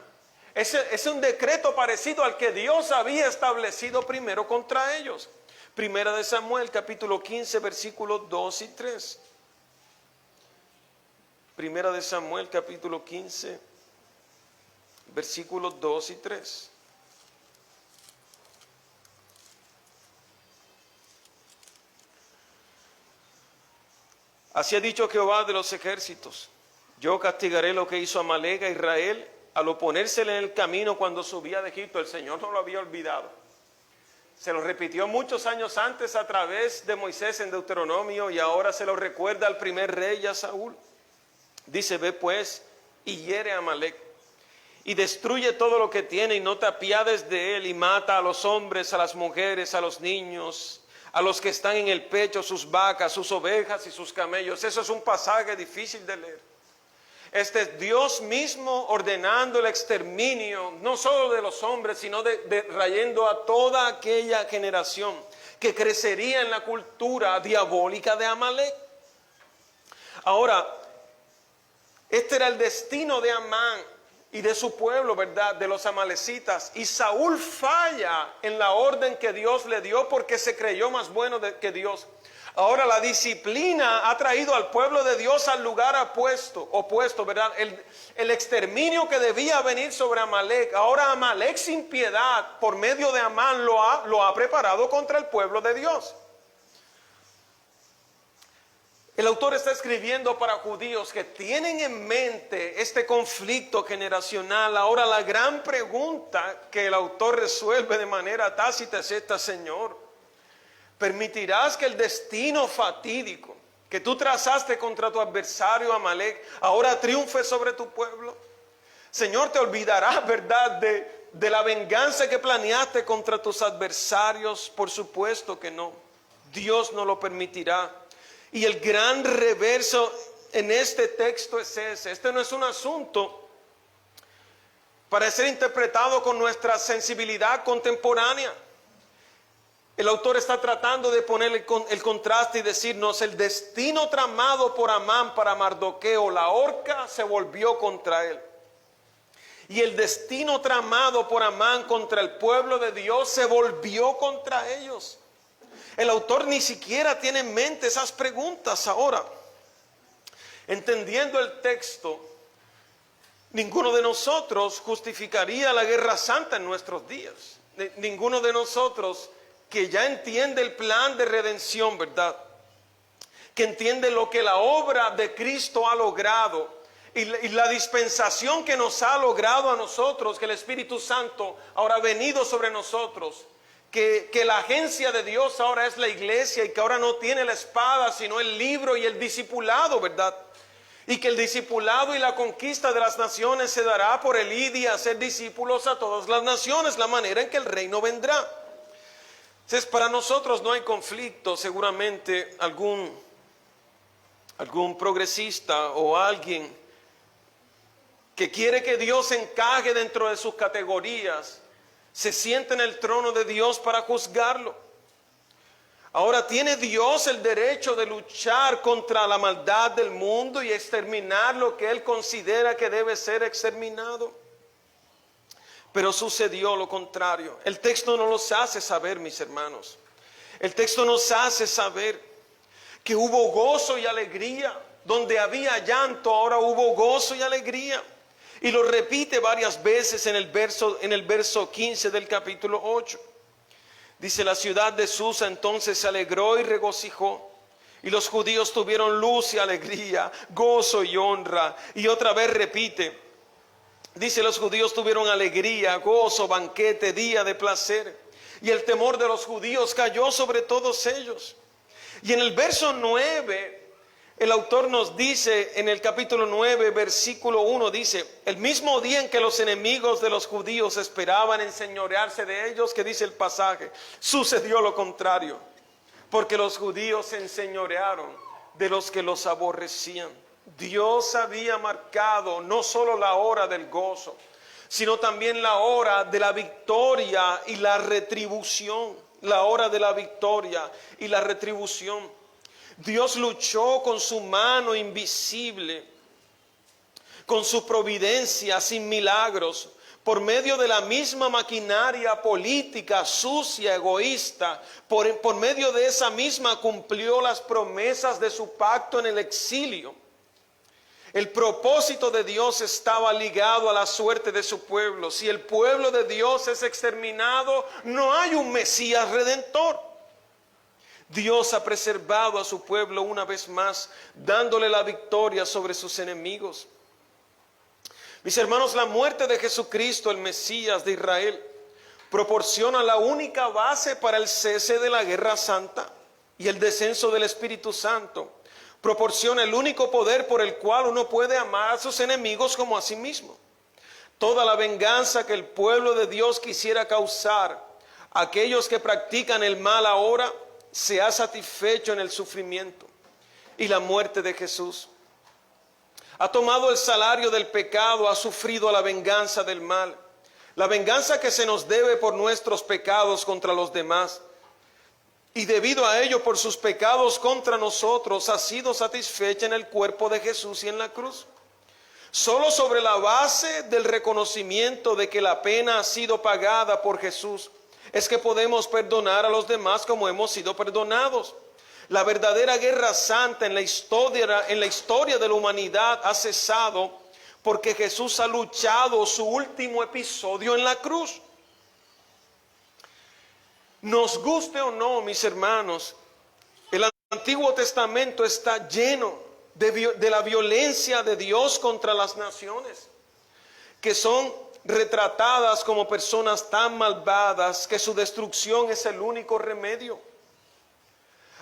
es un decreto parecido al que Dios había establecido primero contra ellos. 1 Samuel capítulo 15 versículos 2 y 3. 1 Samuel capítulo 15 versículos 2 y 3. Así ha dicho Jehová de los ejércitos: yo castigaré lo que hizo Amalec a Israel al oponérsele en el camino cuando subía de Egipto. El Señor no lo había olvidado. Se lo repitió muchos años antes a través de Moisés en Deuteronomio, y ahora se lo recuerda al primer rey, a Saúl. Dice: ve pues y hiere a Amalec y destruye todo lo que tiene, y no te apiades de él, y mata a los hombres, a las mujeres, a los niños, a los que están en el pecho, sus vacas, sus ovejas y sus camellos. Eso es un pasaje difícil de leer. Este es Dios mismo ordenando el exterminio, no solo de los hombres, sino rayando a toda aquella generación que crecería en la cultura diabólica de Amalec. Ahora, este era el destino de Amán y de su pueblo, ¿verdad?, de los amalecitas. Y Saúl falla en la orden que Dios le dio porque se creyó más bueno que Dios. Ahora la disciplina ha traído al pueblo de Dios al lugar opuesto, ¿verdad? El exterminio que debía venir sobre Amalec. Ahora Amalec sin piedad, por medio de Amán, lo ha preparado contra el pueblo de Dios. El autor está escribiendo para judíos que tienen en mente este conflicto generacional. Ahora la gran pregunta que el autor resuelve de manera tácita es esta: Señor, ¿permitirás que el destino fatídico que tú trazaste contra tu adversario Amalec ahora triunfe sobre tu pueblo? Señor, ¿te olvidarás, verdad, de la venganza que planeaste contra tus adversarios? Por supuesto que no. Dios no lo permitirá. Y el gran reverso en este texto es ese. Este no es un asunto para ser interpretado con nuestra sensibilidad contemporánea. El autor está tratando de poner el contraste y decirnos: el destino tramado por Amán para Mardoqueo, la horca, se volvió contra él. Y el destino tramado por Amán contra el pueblo de Dios se volvió contra ellos. El autor ni siquiera tiene en mente esas preguntas ahora. Entendiendo el texto, ninguno de nosotros justificaría la guerra santa en nuestros días. Ninguno de nosotros que ya entiende el plan de redención, ¿verdad?, que entiende lo que la obra de Cristo ha logrado, y la dispensación que nos ha logrado a nosotros, que el Espíritu Santo ahora ha venido sobre nosotros, que la agencia de Dios ahora es la iglesia y que ahora no tiene la espada, sino el libro y el discipulado, ¿verdad? Y que el discipulado y la conquista de las naciones se dará por el ir y hacer discípulos a todas las naciones, la manera en que el reino vendrá. Entonces, para nosotros no hay conflicto. Seguramente algún progresista o alguien que quiere que Dios encaje dentro de sus categorías se sienta en el trono de Dios para juzgarlo. Ahora, ¿tiene Dios el derecho de luchar contra la maldad del mundo y exterminar lo que Él considera que debe ser exterminado? Pero sucedió lo contrario. El texto no nos hace saber, mis hermanos. El texto nos hace saber que hubo gozo y alegría. Donde había llanto, ahora hubo gozo y alegría. Y lo repite varias veces en el verso 15 del capítulo 8. Dice: la ciudad de Susa entonces se alegró y regocijó, y los judíos tuvieron luz y alegría, gozo y honra. Y otra vez repite, dice: los judíos tuvieron alegría, gozo, banquete, día de placer. Y el temor de los judíos cayó sobre todos ellos. Y en el verso 9, el autor nos dice, en el capítulo 9, versículo 1, dice: el mismo día en que los enemigos de los judíos esperaban enseñorearse de ellos, que dice el pasaje, sucedió lo contrario, porque los judíos se enseñorearon de los que los aborrecían. Dios había marcado no solo la hora del gozo, sino también la hora de la victoria y la retribución. La hora de la victoria y la retribución. Dios luchó con su mano invisible, con su providencia sin milagros, por medio de la misma maquinaria política sucia, egoísta. Por medio de esa misma cumplió las promesas de su pacto en el exilio. El propósito de Dios estaba ligado a la suerte de su pueblo. Si el pueblo de Dios es exterminado, no hay un Mesías redentor. Dios ha preservado a su pueblo una vez más, dándole la victoria sobre sus enemigos. Mis hermanos, la muerte de Jesucristo, el Mesías de Israel, proporciona la única base para el cese de la guerra santa y el descenso del Espíritu Santo. Proporciona el único poder por el cual uno puede amar a sus enemigos como a sí mismo. Toda la venganza que el pueblo de Dios quisiera causar a aquellos que practican el mal ahora, se ha satisfecho en el sufrimiento y la muerte de Jesús. Ha tomado el salario del pecado, ha sufrido la venganza del mal, la venganza que se nos debe por nuestros pecados contra los demás. Y debido a ello, por sus pecados contra nosotros, ha sido satisfecha en el cuerpo de Jesús y en la cruz. Solo sobre la base del reconocimiento de que la pena ha sido pagada por Jesús, es que podemos perdonar a los demás como hemos sido perdonados. La verdadera guerra santa en la historia de la humanidad ha cesado porque Jesús ha luchado su último episodio en la cruz. Nos guste o no, mis hermanos, el Antiguo Testamento está lleno de la violencia de Dios contra las naciones, que son retratadas como personas tan malvadas que su destrucción es el único remedio.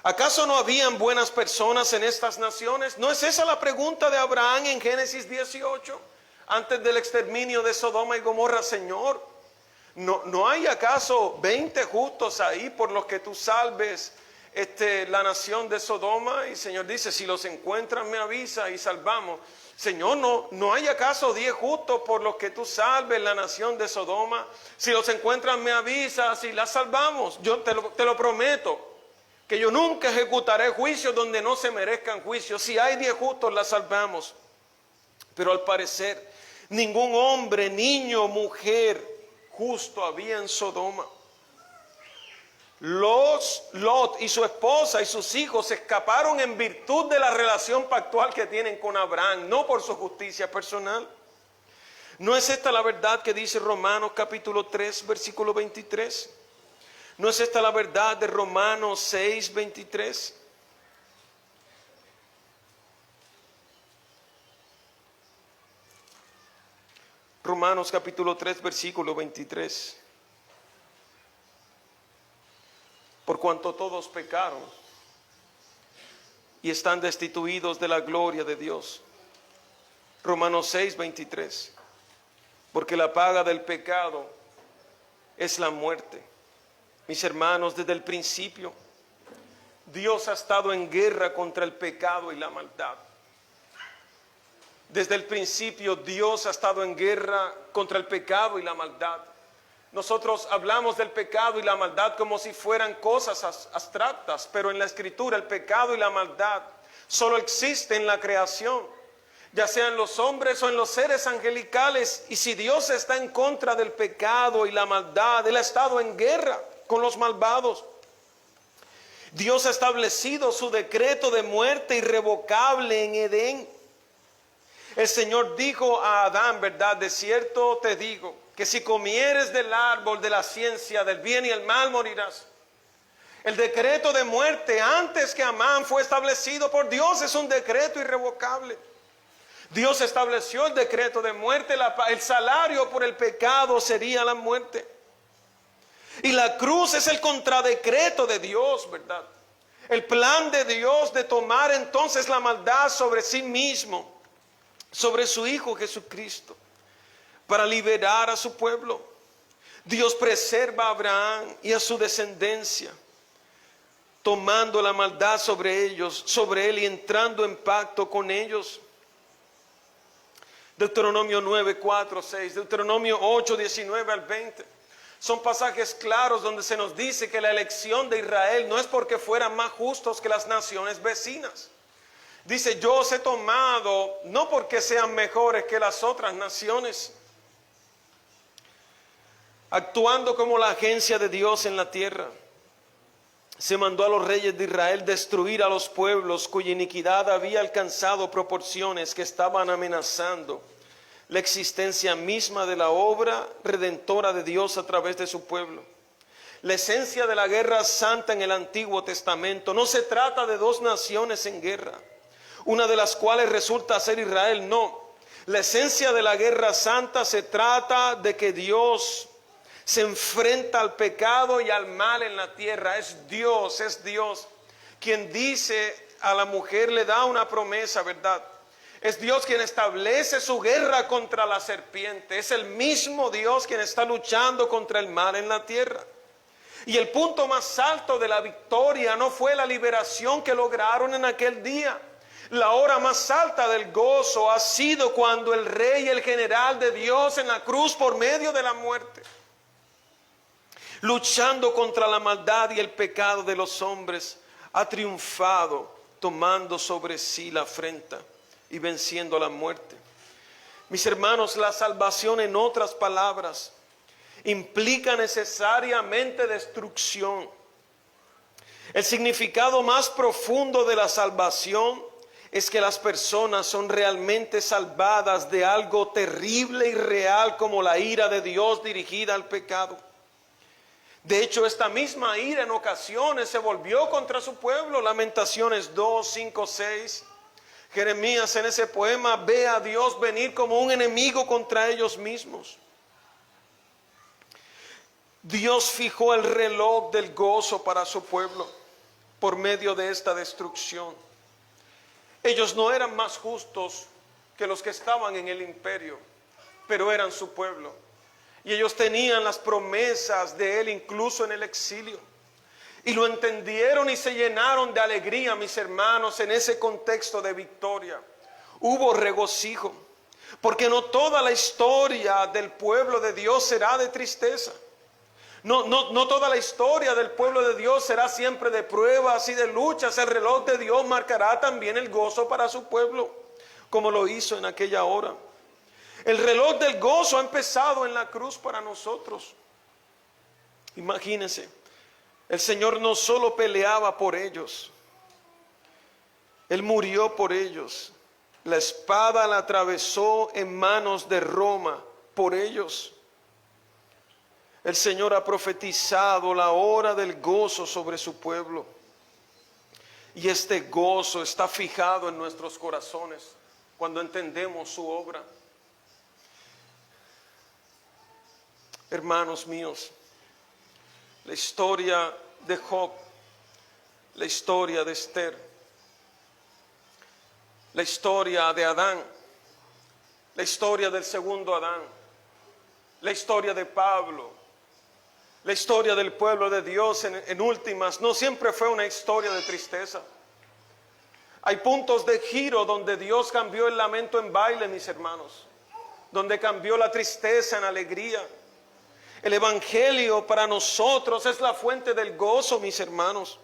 ¿Acaso no habían buenas personas en estas naciones? ¿No es esa la pregunta de Abraham en Génesis 18? Antes del exterminio de Sodoma y Gomorra: Señor, ¿no hay acaso 20 justos ahí por los que tú salves la nación de Sodoma? Y el Señor dice: si los encuentras me avisa y salvamos. Señor, ¿no hay acaso 10 justos por los que tú salves la nación de Sodoma? Si los encuentras me avisas y la salvamos. Yo te lo prometo, que yo nunca ejecutaré juicios donde no se merezcan juicios. Si hay 10 justos, la salvamos. Pero al parecer, ningún hombre, niño, mujer justo había en Sodoma. Lot y su esposa y sus hijos escaparon en virtud de la relación pactual que tienen con Abraham, no por su justicia personal. ¿No es esta la verdad que dice Romanos capítulo 3, versículo 23? ¿No es esta la verdad de Romanos 6, 23? Romanos capítulo 3, versículo 23. Por cuanto todos pecaron y están destituidos de la gloria de Dios. Romanos 6, 23. Porque la paga del pecado es la muerte. Mis hermanos, desde el principio, Dios ha estado en guerra contra el pecado y la maldad. Desde el principio, Dios ha estado en guerra contra el pecado y la maldad. Nosotros hablamos del pecado y la maldad como si fueran cosas abstractas, pero en la Escritura el pecado y la maldad solo existen en la creación, ya sean los hombres o en los seres angelicales. Y si Dios está en contra del pecado y la maldad, Él ha estado en guerra con los malvados. Dios ha establecido su decreto de muerte irrevocable en Edén. El Señor dijo a Adán, ¿verdad? De cierto te digo, que si comieres del árbol de la ciencia del bien y el mal, morirás. El decreto de muerte antes que Amán fue establecido por Dios, es un decreto irrevocable. Dios estableció el decreto de muerte, el salario por el pecado sería la muerte. Y la cruz es el contradecreto de Dios, ¿verdad? El plan de Dios de tomar entonces la maldad sobre sí mismo, sobre su Hijo Jesucristo, para liberar a su pueblo. Dios preserva a Abraham y a su descendencia, tomando la maldad sobre ellos, sobre él, y entrando en pacto con ellos. Deuteronomio 9, 4, 6, Deuteronomio 8, 19 al 20. Son pasajes claros donde se nos dice que la elección de Israel no es porque fueran más justos que las naciones vecinas. Dice, yo os he tomado no porque sean mejores que las otras naciones. Actuando como la agencia de Dios en la tierra, se mandó a los reyes de Israel destruir a los pueblos cuya iniquidad había alcanzado proporciones que estaban amenazando la existencia misma de la obra redentora de Dios a través de su pueblo. La esencia de la guerra santa en el Antiguo Testamento no se trata de dos naciones en guerra, una de las cuales resulta ser Israel. No, la esencia de la guerra santa se trata de que Dios se enfrenta al pecado y al mal en la tierra. Es Dios quien dice a la mujer, le da una promesa, ¿verdad? Es Dios quien establece su guerra contra la serpiente. Es el mismo Dios quien está luchando contra el mal en la tierra. Y el punto más alto de la victoria no fue la liberación que lograron en aquel día. La hora más alta del gozo ha sido cuando el rey y el general de Dios en la cruz, por medio de la muerte, luchando contra la maldad y el pecado de los hombres, ha triunfado, tomando sobre sí la afrenta y venciendo la muerte. Mis hermanos, la salvación, en otras palabras, implica necesariamente destrucción. El significado más profundo de la salvación es que las personas son realmente salvadas de algo terrible y real como la ira de Dios dirigida al pecado. De hecho, esta misma ira en ocasiones se volvió contra su pueblo. Lamentaciones 2, 5, 6. Jeremías en ese poema ve a Dios venir como un enemigo contra ellos mismos. Dios fijó el reloj del gozo para su pueblo por medio de esta destrucción. Ellos no eran más justos que los que estaban en el imperio, pero eran su pueblo. Y ellos tenían las promesas de Él incluso en el exilio. Y lo entendieron y se llenaron de alegría, mis hermanos, en ese contexto de victoria. Hubo regocijo, porque no toda la historia del pueblo de Dios será de tristeza. No toda la historia del pueblo de Dios será siempre de pruebas y de luchas. El reloj de Dios marcará también el gozo para su pueblo, como lo hizo en aquella hora. El reloj del gozo ha empezado en la cruz para nosotros. Imagínense, el Señor no solo peleaba por ellos, Él murió por ellos. La espada la atravesó en manos de Roma por ellos. El Señor ha profetizado la hora del gozo sobre su pueblo. Y este gozo está fijado en nuestros corazones cuando entendemos su obra. Hermanos míos, la historia de Job, la historia de Esther, la historia de Adán, la historia del segundo Adán, la historia de Pablo, la historia del pueblo de Dios en últimas, no siempre fue una historia de tristeza. Hay puntos de giro donde Dios cambió el lamento en baile, mis hermanos, donde cambió la tristeza en alegría. El Evangelio para nosotros es la fuente del gozo, mis hermanos.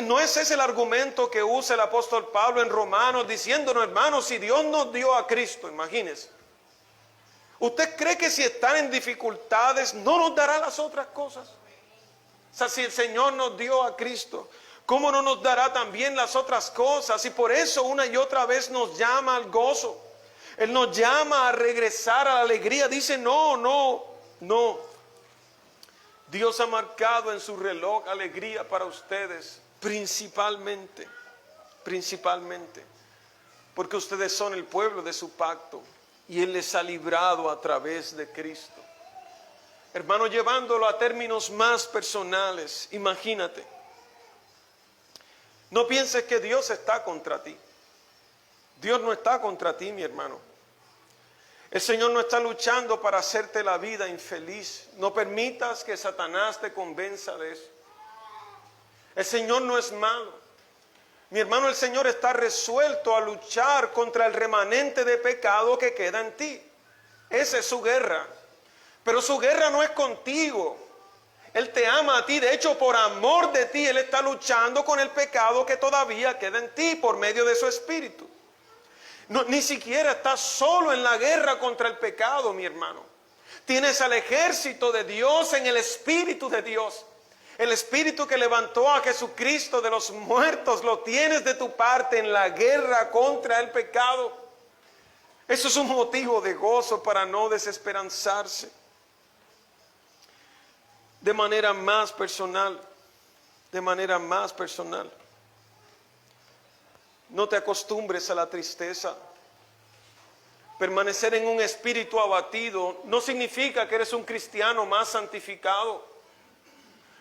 No es ese el argumento que usa el apóstol Pablo en Romanos, diciéndonos, hermanos, si Dios nos dio a Cristo, imagínense. ¿Usted cree que si están en dificultades no nos dará las otras cosas? O sea, si el Señor nos dio a Cristo, ¿cómo no nos dará también las otras cosas? Y por eso una y otra vez nos llama al gozo. Él nos llama a regresar a la alegría. Dice, no. Dios ha marcado en su reloj alegría para ustedes, principalmente, porque ustedes son el pueblo de su pacto y Él les ha librado a través de Cristo. Hermano, llevándolo a términos más personales, imagínate, no pienses que Dios está contra ti. Dios no está contra ti, mi hermano. El Señor no está luchando para hacerte la vida infeliz. No permitas que Satanás te convenza de eso. El Señor no es malo. Mi hermano, el Señor está resuelto a luchar contra el remanente de pecado que queda en ti. Esa es su guerra. Pero su guerra no es contigo. Él te ama a ti. De hecho, por amor de ti, Él está luchando con el pecado que todavía queda en ti por medio de su Espíritu. No, ni siquiera estás solo en la guerra contra el pecado, mi hermano. Tienes al ejército de Dios en el Espíritu de Dios. El Espíritu que levantó a Jesucristo de los muertos, lo tienes de tu parte en la guerra contra el pecado. Eso es un motivo de gozo para no desesperanzarse. De manera más personal, no te acostumbres a la tristeza. Permanecer en un espíritu abatido no significa que eres un cristiano más santificado.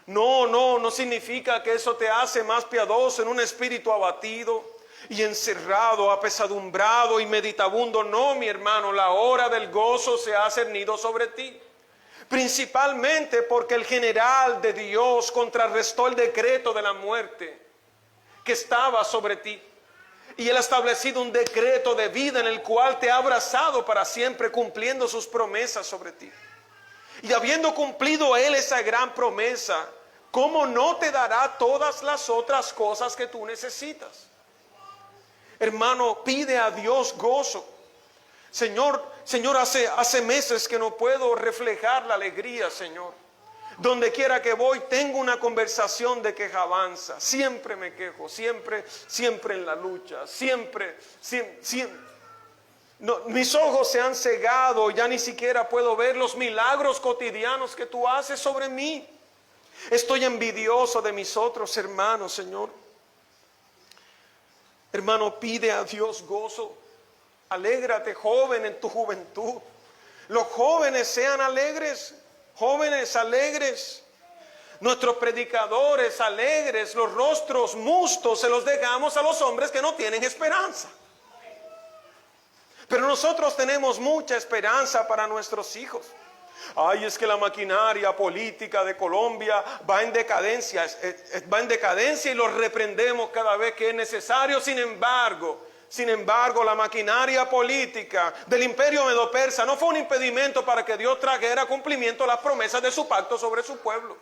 No significa que eso te hace más piadoso en un espíritu abatido y encerrado, apesadumbrado y meditabundo. No, mi hermano, la hora del gozo se ha cernido sobre ti. Principalmente porque el general de Dios contrarrestó el decreto de la muerte que estaba sobre ti. Y Él ha establecido un decreto de vida en el cual te ha abrazado para siempre, cumpliendo sus promesas sobre ti. Y habiendo cumplido Él esa gran promesa, ¿cómo no te dará todas las otras cosas que tú necesitas? Hermano, pide a Dios gozo. Señor, hace meses que no puedo reflejar la alegría, Señor. Donde quiera que voy tengo una conversación de quejabanza. Siempre me quejo, siempre en la lucha, siempre. No, mis ojos se han cegado, ya ni siquiera puedo ver los milagros cotidianos que tú haces sobre mí. Estoy envidioso de mis otros hermanos, Señor. Hermano, pide a Dios gozo. Alégrate, joven, en tu juventud. Los jóvenes sean alegres. Jóvenes alegres, nuestros predicadores alegres, los rostros mustos se los dejamos a los hombres que no tienen esperanza. Pero nosotros tenemos mucha esperanza para nuestros hijos. Ay, es que la maquinaria política de Colombia va en decadencia, y los reprendemos cada vez que es necesario. Sin embargo, la maquinaria política del imperio medo-persa no fue un impedimento para que Dios trajera cumplimiento a las promesas de su pacto sobre su pueblo.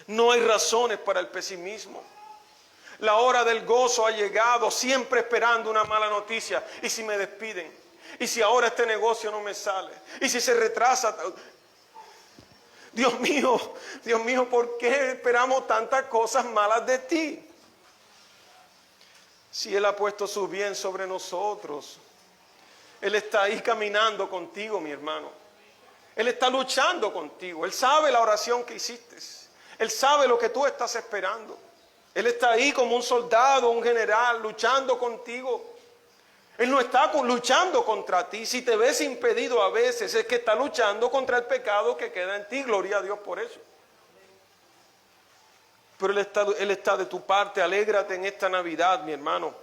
No hay razones para el pesimismo. La hora del gozo ha llegado, siempre esperando una mala noticia. ¿Y si me despiden? ¿Y si ahora este negocio no me sale? ¿Y si se retrasa? Dios mío, ¿por qué esperamos tantas cosas malas de ti? Si Él ha puesto su bien sobre nosotros, Él está ahí caminando contigo, mi hermano. Él está luchando contigo. Él sabe la oración que hiciste. Él sabe lo que tú estás esperando. Él está ahí como un soldado, un general, luchando contigo. Él no está luchando contra ti. Si te ves impedido a veces, es que está luchando contra el pecado que queda en ti. Gloria a Dios por eso. Pero Él está de tu parte. Alégrate en esta Navidad, mi hermano.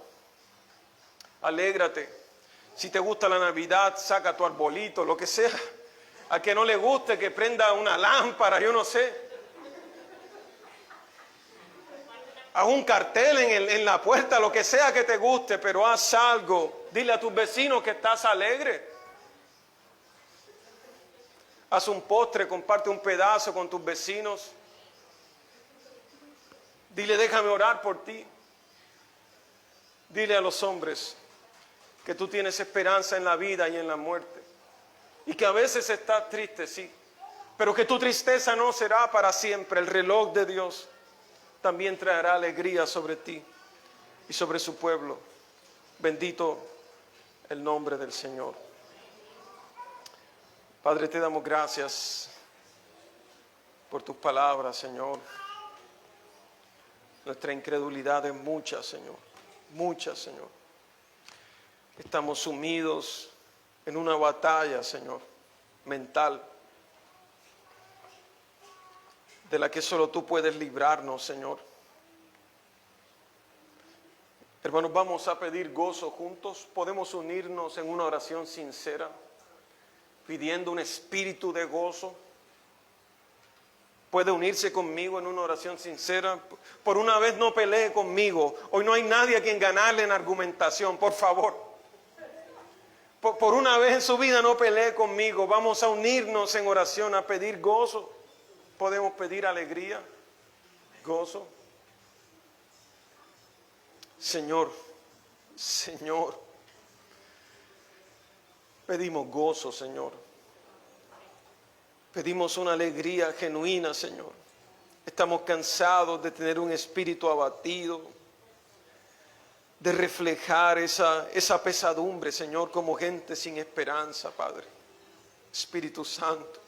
Alégrate. Si te gusta la Navidad, saca tu arbolito, lo que sea. A que no le guste, que prenda una lámpara, yo no sé. Haz un cartel en la puerta, lo que sea que te guste, pero haz algo. Dile a tus vecinos que estás alegre. Haz un postre, comparte un pedazo con tus vecinos. Dile, déjame orar por ti. Dile a los hombres que tú tienes esperanza en la vida y en la muerte. Y que a veces estás triste, sí. Pero que tu tristeza no será para siempre. El reloj de Dios también traerá alegría sobre ti y sobre su pueblo. Bendito el nombre del Señor. Padre, te damos gracias por tus palabras, Señor. Nuestra incredulidad es mucha, Señor. Mucha, Señor. Estamos sumidos en una batalla, Señor, mental, de la que solo tú puedes librarnos, Señor. Hermanos, vamos a pedir gozo juntos. Podemos unirnos en una oración sincera, pidiendo un espíritu de gozo. Puede unirse conmigo en una oración sincera. Por una vez no pelee conmigo. Hoy no hay nadie a quien ganarle en argumentación, por favor. Por una vez en su vida no pelee conmigo. Vamos a unirnos en oración a pedir gozo. Podemos pedir alegría, gozo. Señor, Señor, pedimos gozo, Señor. Pedimos una alegría genuina, Señor. Estamos cansados de tener un espíritu abatido, de reflejar esa pesadumbre, Señor, como gente sin esperanza, Padre. Espíritu Santo.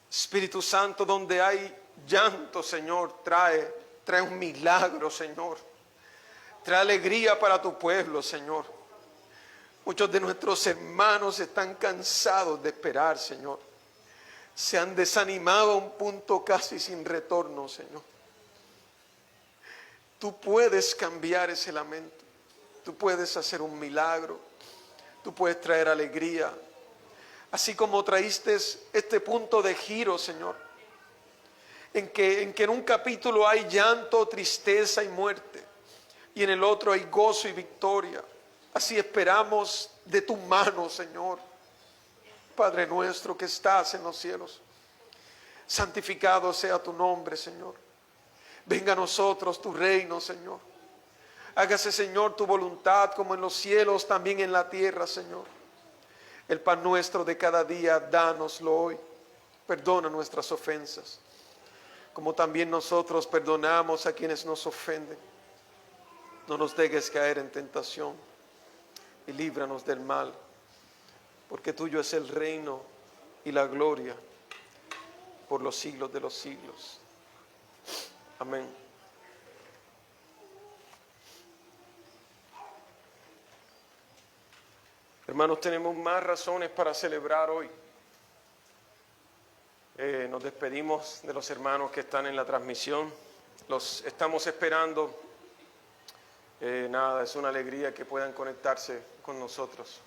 Espíritu Santo, donde hay llanto, Señor, trae un milagro, Señor. Trae alegría para tu pueblo, Señor. Muchos de nuestros hermanos están cansados de esperar, Señor. Se han desanimado a un punto casi sin retorno, Señor. Tú puedes cambiar ese lamento. Tú puedes hacer un milagro. Tú puedes traer alegría. Así como traíste este punto de giro, Señor, en que en un capítulo hay llanto, tristeza y muerte, y en el otro hay gozo y victoria. Así esperamos de tu mano, Señor. Padre nuestro que estás en los cielos, santificado sea tu nombre, Señor. Venga a nosotros tu reino, Señor. Hágase, Señor, tu voluntad como en los cielos, también en la tierra, Señor. El pan nuestro de cada día, dánoslo hoy. Perdona nuestras ofensas, como también nosotros perdonamos a quienes nos ofenden. No nos dejes caer en tentación y líbranos del mal, porque tuyo es el reino y la gloria por los siglos de los siglos. Amén. Hermanos, tenemos más razones para celebrar hoy. Nos despedimos de los hermanos que están en la transmisión. Los estamos esperando. Es una alegría que puedan conectarse con nosotros.